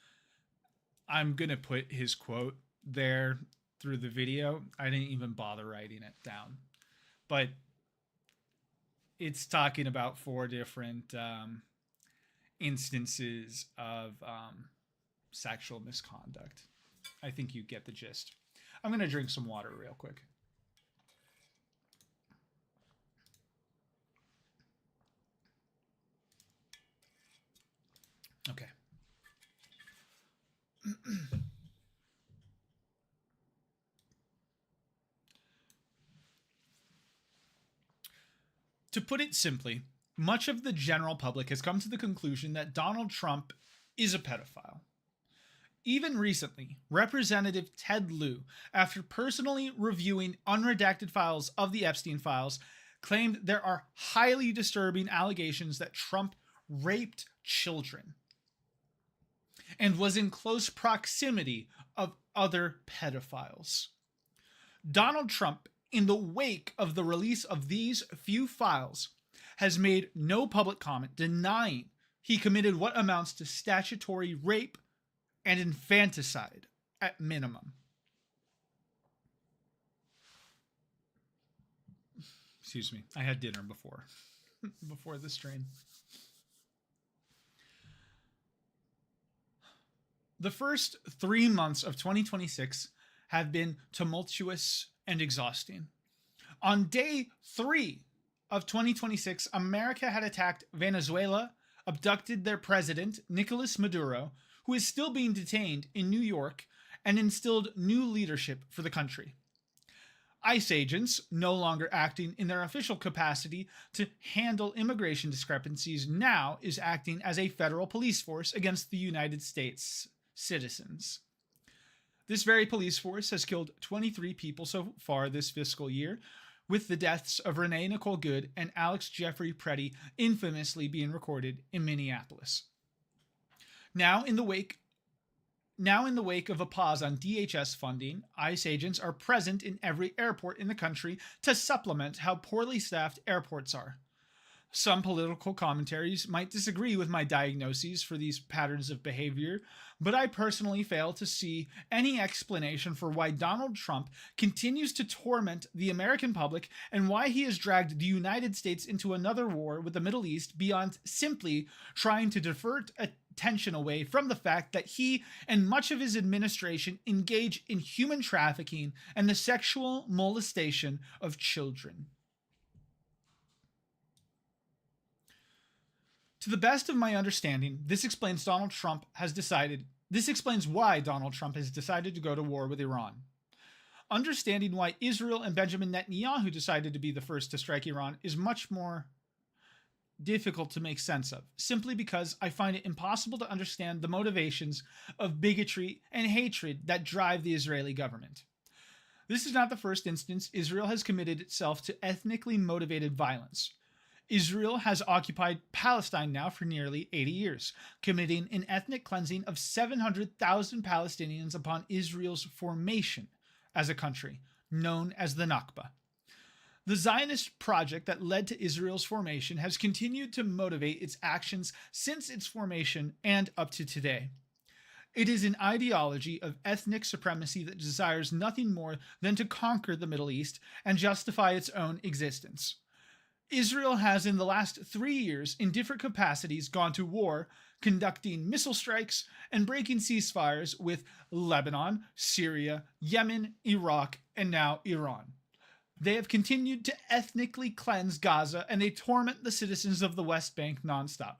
I'm gonna put his quote there through the video. I didn't even bother writing it down. But it's talking about 4 different instances of sexual misconduct. I think you get the gist. I'm gonna drink some water real quick. Okay. To put it simply, much of the general public has come to the conclusion that Donald Trump is a pedophile. Even recently, Representative Ted Lieu, after personally reviewing unredacted files of the Epstein files, claimed there are highly disturbing allegations that Trump raped children and was in close proximity of other pedophiles. Donald Trump, in the wake of the release of these few files, has made no public comment denying he committed what amounts to statutory rape and infanticide at minimum. Excuse me, I had dinner before this stream. The first 3 months of 2026 have been tumultuous and exhausting. On day 3 of 2026, America had attacked Venezuela, abducted their president, Nicolas Maduro, who is still being detained in New York, and instilled new leadership for the country. ICE agents, no longer acting in their official capacity to handle immigration discrepancies, now is acting as a federal police force against the United States citizens. This very police force has killed 23 people so far this fiscal year, with the deaths of Renee Nicole Good and Alex Jeffrey Preddy infamously being recorded in Minneapolis. Now in the wake of a pause on DHS funding, ICE agents are present in every airport in the country to supplement how poorly staffed airports are. Some political commentaries might disagree with my diagnoses for these patterns of behavior, but I personally fail to see any explanation for why Donald Trump continues to torment the American public and why he has dragged the United States into another war with the Middle East beyond simply trying to divert attention away from the fact that he and much of his administration engage in human trafficking and the sexual molestation of children. To the best of my understanding, this explains why Donald Trump has decided to go to war with Iran. Understanding why Israel and Benjamin Netanyahu decided to be the first to strike Iran is much more difficult to make sense of, simply because I find it impossible to understand the motivations of bigotry and hatred that drive the Israeli government. This is not the first instance Israel has committed itself to ethnically motivated violence. Israel has occupied Palestine now for nearly 80 years, committing an ethnic cleansing of 700,000 Palestinians upon Israel's formation as a country, known as the Nakba. The Zionist project that led to Israel's formation has continued to motivate its actions since its formation and up to today. It is an ideology of ethnic supremacy that desires nothing more than to conquer the Middle East and justify its own existence. Israel has, in the last 3 years, in different capacities, gone to war, conducting missile strikes and breaking ceasefires with Lebanon, Syria, Yemen, Iraq, and now Iran. They have continued to ethnically cleanse Gaza, and they torment the citizens of the West Bank nonstop,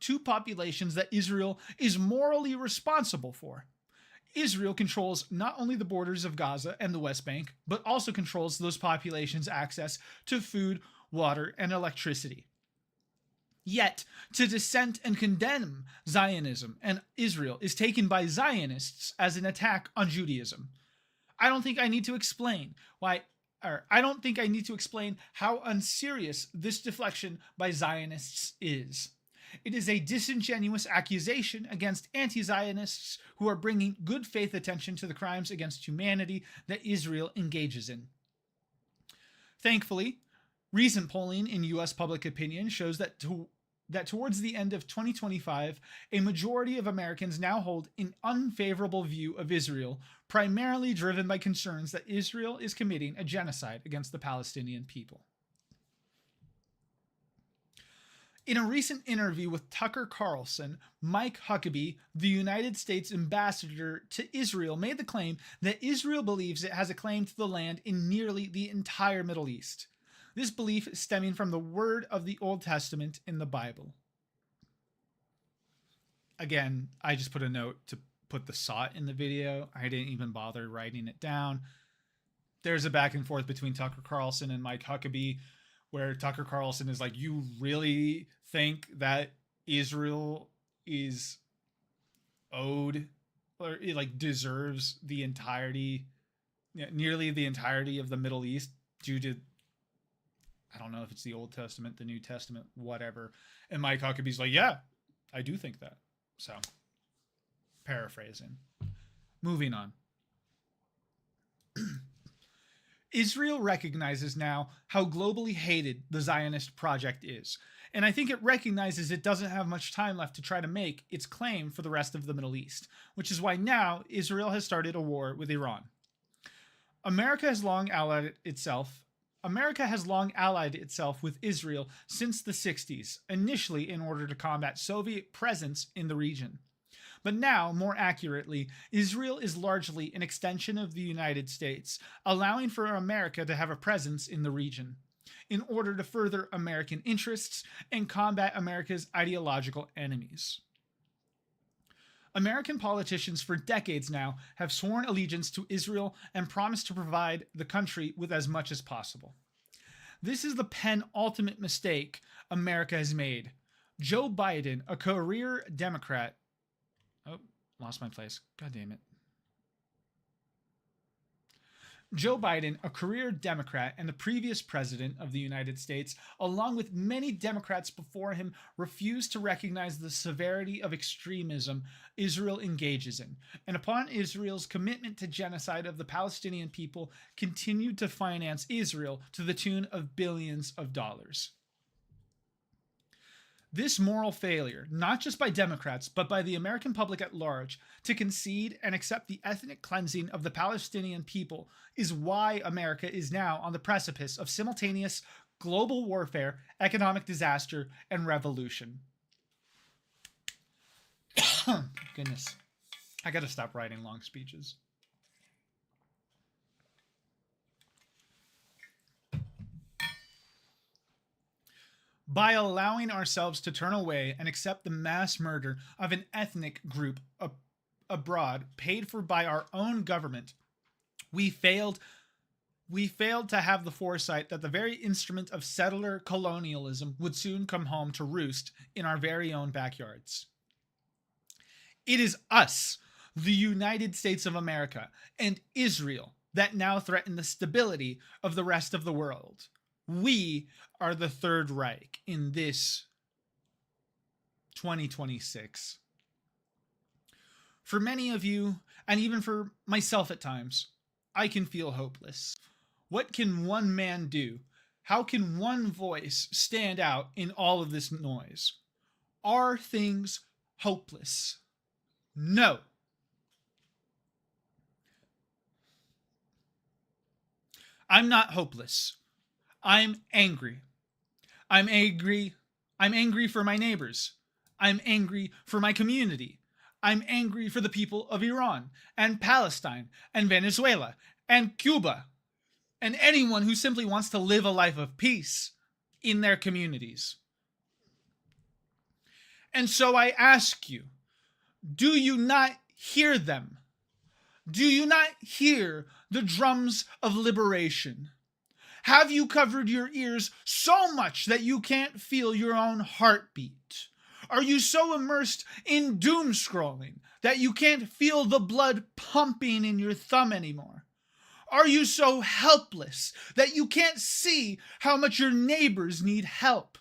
two populations that Israel is morally responsible for. Israel controls not only the borders of Gaza and the West Bank, but also controls those populations' access to food, water, and electricity. Yet, to dissent and condemn Zionism and Israel is taken by Zionists as an attack on Judaism. I don't think I need to explain how unserious this deflection by Zionists is. It is a disingenuous accusation against anti-Zionists who are bringing good faith attention to the crimes against humanity that Israel engages in. Thankfully, recent polling in U.S. public opinion shows that towards the end of 2025, a majority of Americans now hold an unfavorable view of Israel, primarily driven by concerns that Israel is committing a genocide against the Palestinian people. In a recent interview with Tucker Carlson, Mike Huckabee, the United States ambassador to Israel, made the claim that Israel believes it has a claim to the land in nearly the entire Middle East. This belief is stemming from the word of the Old Testament in the Bible. Again, I just put a note to put the sought in the video. I didn't even bother writing it down. There's a back and forth between Tucker Carlson and Mike Huckabee, where Tucker Carlson is like, you really think that Israel is owed or like deserves the entirety, nearly the entirety of the Middle East due to, I don't know if it's the Old Testament, the New Testament, whatever. And Mike Huckabee's like, yeah, I do think that. So, paraphrasing. Moving on. Israel recognizes now how globally hated the Zionist project is, and I think it recognizes it doesn't have much time left to try to make its claim for the rest of the Middle East, which is why now Israel has started a war with Iran. America has long allied itself with Israel since the 60s, initially in order to combat Soviet presence in the region. But now, more accurately, Israel is largely an extension of the United States, allowing for America to have a presence in the region, in order to further American interests and combat America's ideological enemies. American politicians for decades now have sworn allegiance to Israel and promised to provide the country with as much as possible. This is the penultimate mistake America has made. Joe Biden, a career Democrat, lost my place. God damn it. Joe Biden, a career Democrat and the previous president of the United States, along with many Democrats before him, refused to recognize the severity of extremism Israel engages in, and upon Israel's commitment to genocide of the Palestinian people, continued to finance Israel to the tune of billions of dollars. This moral failure, not just by Democrats, but by the American public at large, to concede and accept the ethnic cleansing of the Palestinian people is why America is now on the precipice of simultaneous global warfare, economic disaster, and revolution. Goodness. I gotta stop writing long speeches. By allowing ourselves to turn away and accept the mass murder of an ethnic group abroad, paid for by our own government, We failed to have the foresight that the very instrument of settler colonialism would soon come home to roost in our very own backyards. It is us, the United States of America, and Israel that now threaten the stability of the rest of the world. We are the Third Reich in this 2026. For many of you, and even for myself at times, I can feel hopeless. What can one man do? How can one voice stand out in all of this noise? Are things hopeless? No. I'm not hopeless. I'm angry. I'm angry. I'm angry for my neighbors. I'm angry for my community. I'm angry for the people of Iran and Palestine and Venezuela and Cuba and anyone who simply wants to live a life of peace in their communities. And so I ask you, do you not hear them? Do you not hear the drums of liberation? Have you covered your ears so much that you can't feel your own heartbeat? Are you so immersed in doom scrolling that you can't feel the blood pumping in your thumb anymore? Are you so helpless that you can't see how much your neighbors need help?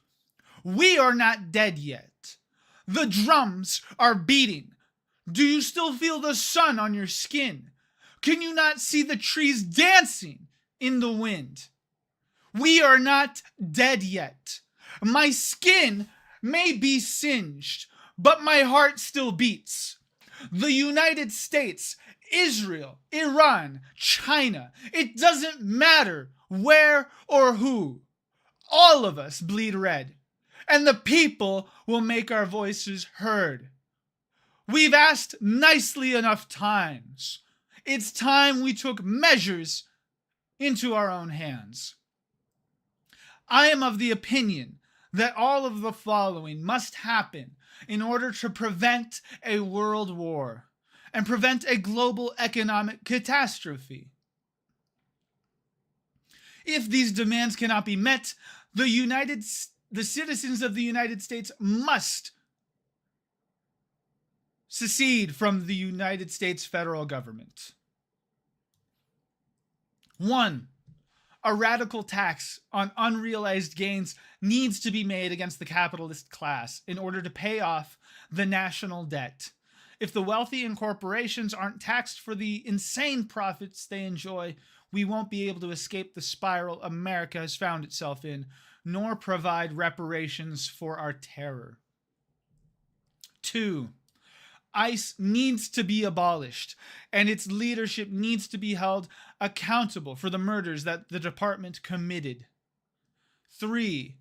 We are not dead yet. The drums are beating. Do you still feel the sun on your skin? Can you not see the trees dancing in the wind? We are not dead yet. My skin may be singed, but my heart still beats. The United States, Israel, Iran, China, it doesn't matter where or who. All of us bleed red, and the people will make our voices heard. We've asked nicely enough times. It's time we took measures into our own hands. I am of the opinion that all of the following must happen in order to prevent a world war and prevent a global economic catastrophe. If these demands cannot be met, the citizens of the United States must secede from the United States federal government. 1. A radical tax on unrealized gains needs to be made against the capitalist class in order to pay off the national debt. If the wealthy and corporations aren't taxed for the insane profits they enjoy, we won't be able to escape the spiral America has found itself in, nor provide reparations for our terror. 2. ICE needs to be abolished, and its leadership needs to be held accountable for the murders that the department committed. 3.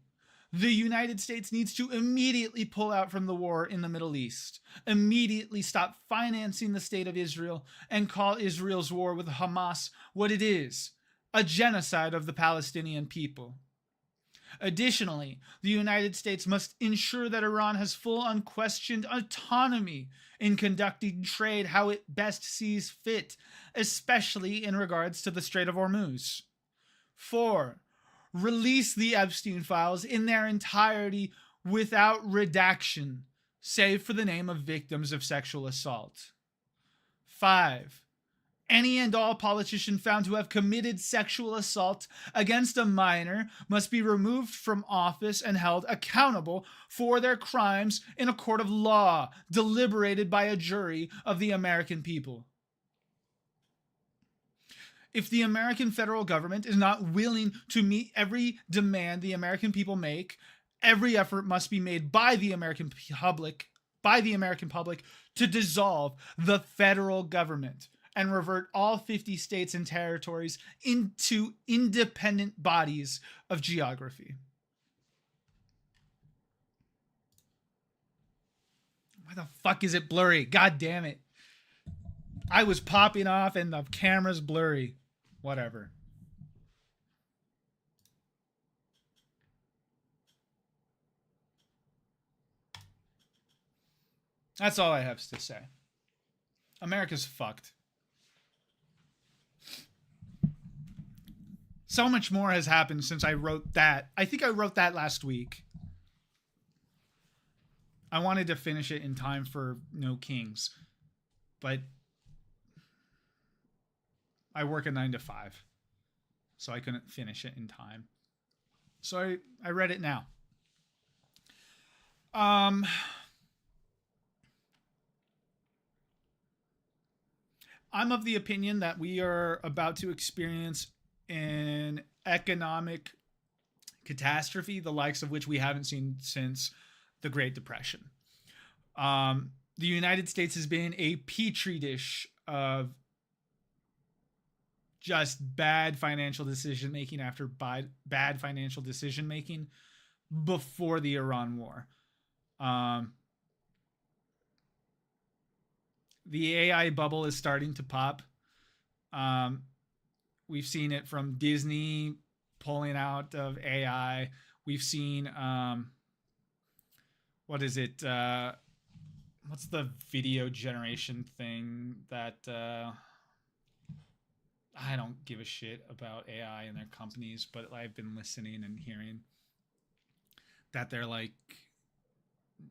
The United States needs to immediately pull out from the war in the Middle East, immediately stop financing the state of Israel, and call Israel's war with Hamas what it is, a genocide of the Palestinian people. Additionally, the United States must ensure that Iran has full unquestioned autonomy in conducting trade how it best sees fit, especially in regards to the Strait of Hormuz. 4. Release the Epstein files in their entirety without redaction, save for the name of victims of sexual assault. 5. Any and all politician found to have committed sexual assault against a minor must be removed from office and held accountable for their crimes in a court of law, deliberated by a jury of the American people. If the American federal government is not willing to meet every demand the American people make, every effort must be made by the American public to dissolve the federal government and revert all 50 states and territories into independent bodies of geography. Why the fuck is it blurry? God damn it. I was popping off and the camera's blurry. Whatever. That's all I have to say. America's fucked. So much more has happened since I wrote that. I think I wrote that last week. I wanted to finish it in time for No Kings, but I work a 9 to 5, so I couldn't finish it in time. So I read it now. Um, I'm of the opinion that we are about to experience an economic catastrophe, the likes of which we haven't seen since the Great Depression. The United States has been a petri dish of just bad financial decision making after bad financial decision making before the Iran war. The AI bubble is starting to pop. We've seen it from Disney pulling out of AI. We've seen what is it? What's the video generation thing that I don't give a shit about AI and their companies, but I've been listening and hearing that they're like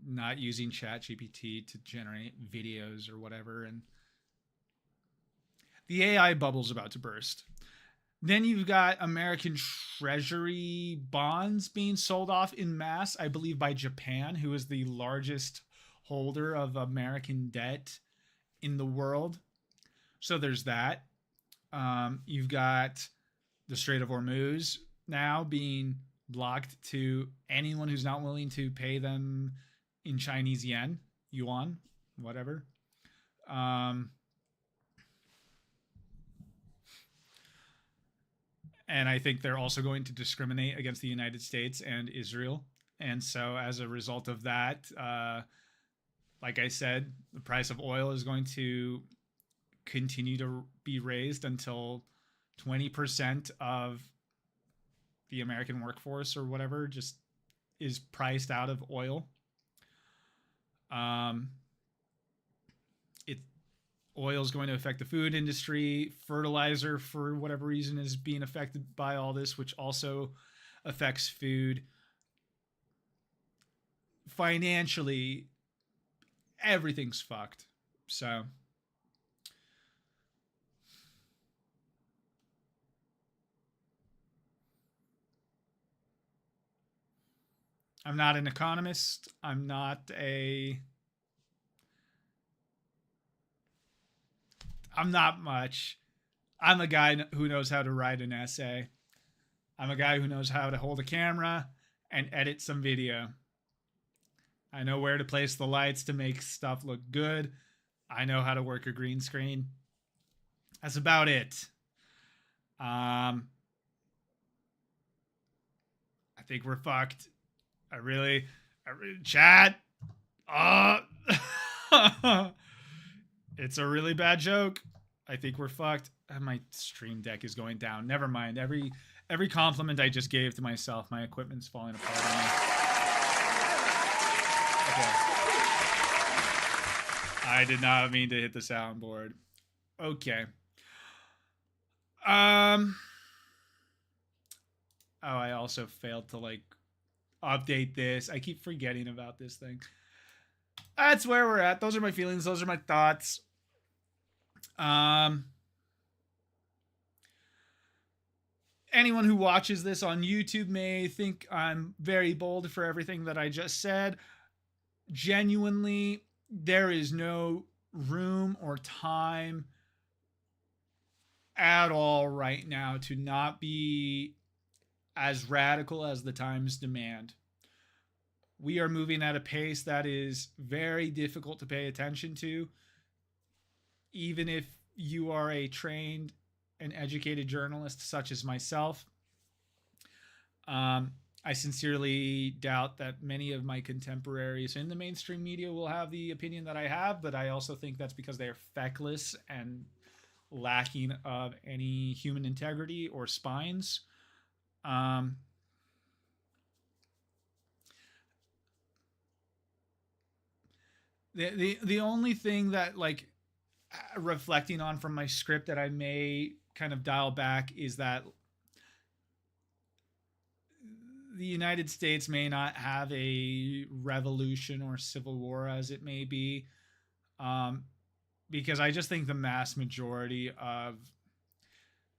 not using ChatGPT to generate videos or whatever, and the AI bubble's about to burst. Then you've got American Treasury bonds being sold off in mass, I believe, by Japan, who is the largest holder of American debt in the world. So there's that. You've got the Strait of Hormuz now being blocked to anyone who's not willing to pay them in Chinese yuan, whatever. And I think they're also going to discriminate against the United States and Israel. And so as a result of that, like I said, the price of oil is going to continue to be raised until 20% of the American workforce or whatever just is priced out of oil. Oil is going to affect the food industry. Fertilizer, for whatever reason, is being affected by all this, which also affects food. Financially, everything's fucked. So I'm not an economist. I'm not much. I'm a guy who knows how to write an essay. I'm a guy who knows how to hold a camera and edit some video. I know where to place the lights to make stuff look good. I know how to work a green screen. That's about it. I think we're fucked. I really chat. It's a really bad joke. I think we're fucked. My stream deck is going down. Never mind. Every compliment I just gave to myself, my equipment's falling apart on me. Okay. I did not mean to hit the soundboard. Okay. Oh, I also failed to like update this. I keep forgetting about this thing. That's where we're at. Those are my feelings. Those are my thoughts. Anyone who watches this on YouTube may think I'm very bold for everything that I just said. Genuinely, there is no room or time at all right now to not be as radical as the times demand. We are moving at a pace that is very difficult to pay attention to, even if you are a trained and educated journalist such as myself. I sincerely doubt that many of my contemporaries in the mainstream media will have the opinion that I have, but I also think that's because they are feckless and lacking of any human integrity or spines. The only thing that, like, reflecting on from my script that I may kind of dial back is that the United States may not have a revolution or civil war as it may be, um, because I just think the mass majority of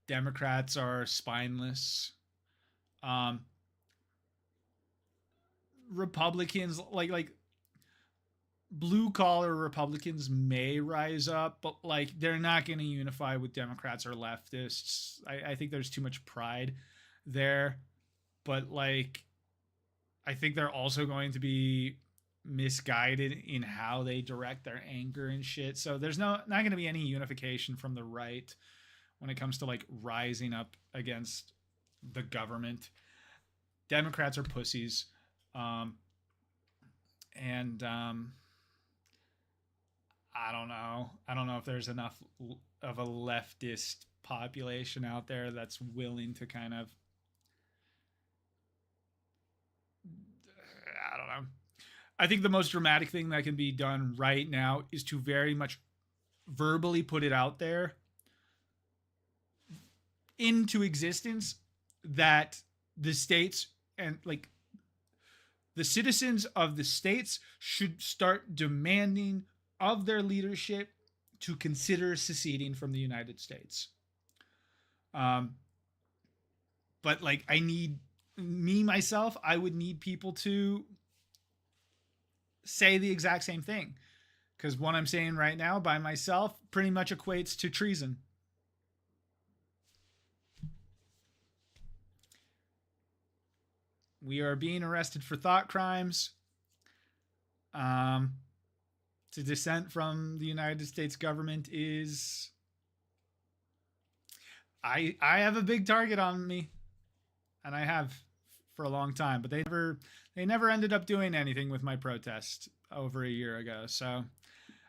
Democrats are spineless. Um, Republicans, like blue collar Republicans may rise up, but like they're not going to unify with Democrats or leftists. I think there's too much pride there, but like I think they're also going to be misguided in how they direct their anger and shit. So there's not going to be any unification from the right when it comes to like rising up against the government. Democrats are pussies. And I don't know. I don't know if there's enough of a leftist population out there that's willing to kind of, I don't know. I think the most dramatic thing that can be done right now is to very much verbally put it out there into existence that the states and like the citizens of the states should start demanding of their leadership to consider seceding from the United States. But like I need myself, I would need people to say the exact same thing, because what I'm saying right now by myself pretty much equates to treason. We are being arrested for thought crimes. To dissent from the United States government is, I have a big target on me, and I have for a long time, but they never ended up doing anything with my protest over a year ago. So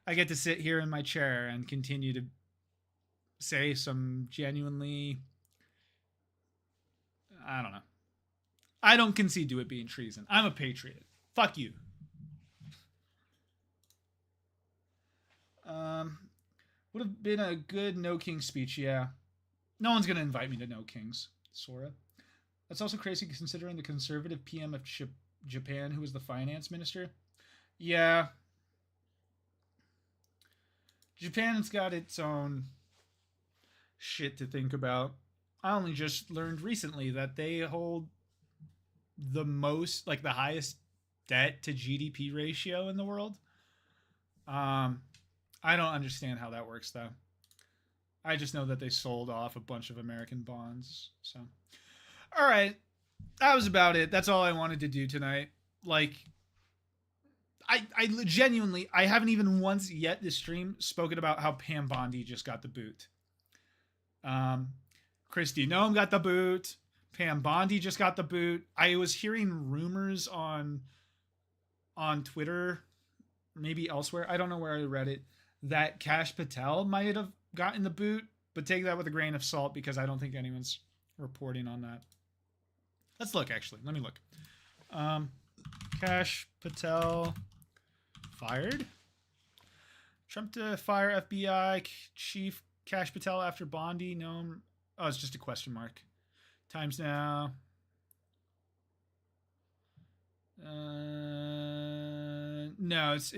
I get to sit here in my chair and continue to say some genuinely, I don't know. I don't concede to it being treason. I'm a patriot. Fuck you. Would have been a good No King speech, yeah. No one's gonna invite me to No Kings, Sora. That's also crazy considering the conservative PM of Japan, who was the finance minister. Yeah. Japan's got its own shit to think about. I only just learned recently that they hold the most, like the highest debt to GDP ratio in the world. I don't understand how that works though. I just know that they sold off a bunch of American bonds. So, all right, that was about it. That's all I wanted to do tonight. Like, I genuinely, I haven't even once yet this stream spoken about how Pam Bondi just got the boot. Kristi Noem got the boot. Pam Bondi just got the boot. I was hearing rumors on Twitter, maybe elsewhere, I don't know where I read it, that Kash Patel might have gotten the boot, but take that with a grain of salt because I don't think anyone's reporting on that. Let's look, actually. Let me look. Kash Patel fired. Trump to fire FBI chief Kash Patel after Bondi. No, oh, it's just a question mark. Times now. No, it's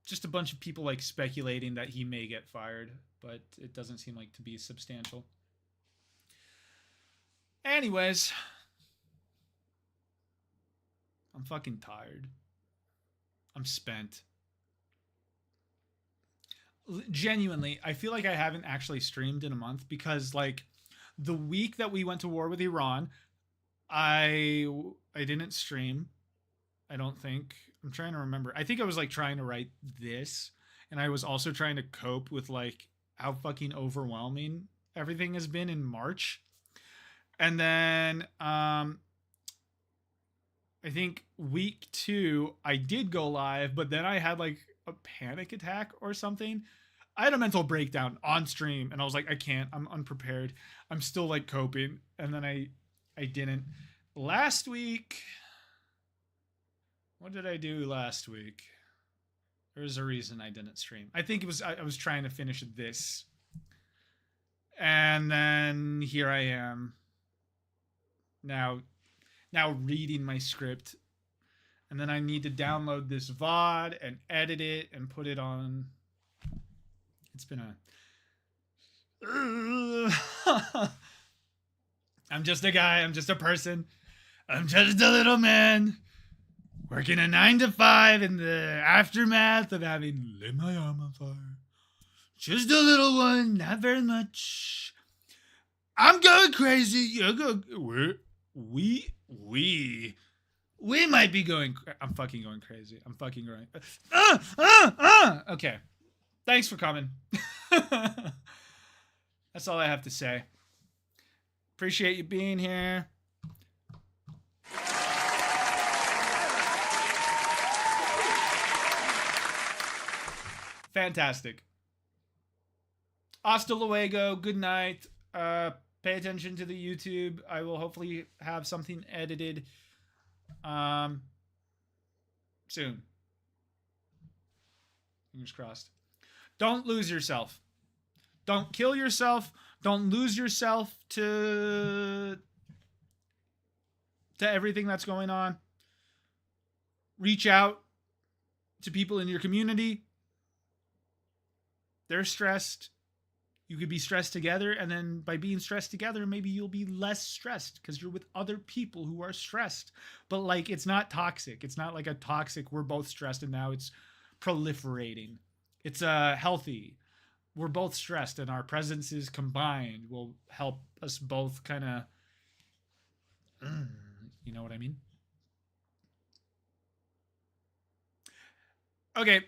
just a bunch of people like speculating that he may get fired, but it doesn't seem like to be substantial. Anyways, I'm fucking tired. I'm spent. Genuinely, I feel like I haven't actually streamed in a month because like the week that we went to war with Iran, I didn't stream. I don't think. I'm trying to remember. I think I was like trying to write this, and I was also trying to cope with like how fucking overwhelming everything has been in March. And then I think week 2 I did go live, but then I had like a panic attack or something. I had a mental breakdown on stream and I was like, I can't, I'm unprepared. I'm still like coping. And then I didn't. Last week, what did I do last week? There's a reason I didn't stream. I think it was, I was trying to finish this. And then here I am. now reading my script, and then I need to download this VOD and edit it and put it on. It's been a I'm just a guy, I'm just a person, I'm just a little man working a 9 to 5 in the aftermath of having lit my arm on fire. Just a little one, not very much. I'm going crazy. You're going. We might be going. I'm fucking going crazy. I'm fucking going. Okay. Thanks for coming. That's all I have to say. Appreciate you being here. Fantastic. Hasta luego. Good night. Pay attention to the YouTube. I will hopefully have something edited soon. Fingers crossed. Don't lose yourself. Don't kill yourself. Don't lose yourself to everything that's going on. Reach out to people in your community. They're stressed. You could be stressed together, and then by being stressed together, maybe you'll be less stressed because you're with other people who are stressed. But like, it's not toxic. It's not like a toxic, we're both stressed and now it's proliferating. It's healthy. We're both stressed, and our presences combined will help us both kind of, you know what I mean? Okay.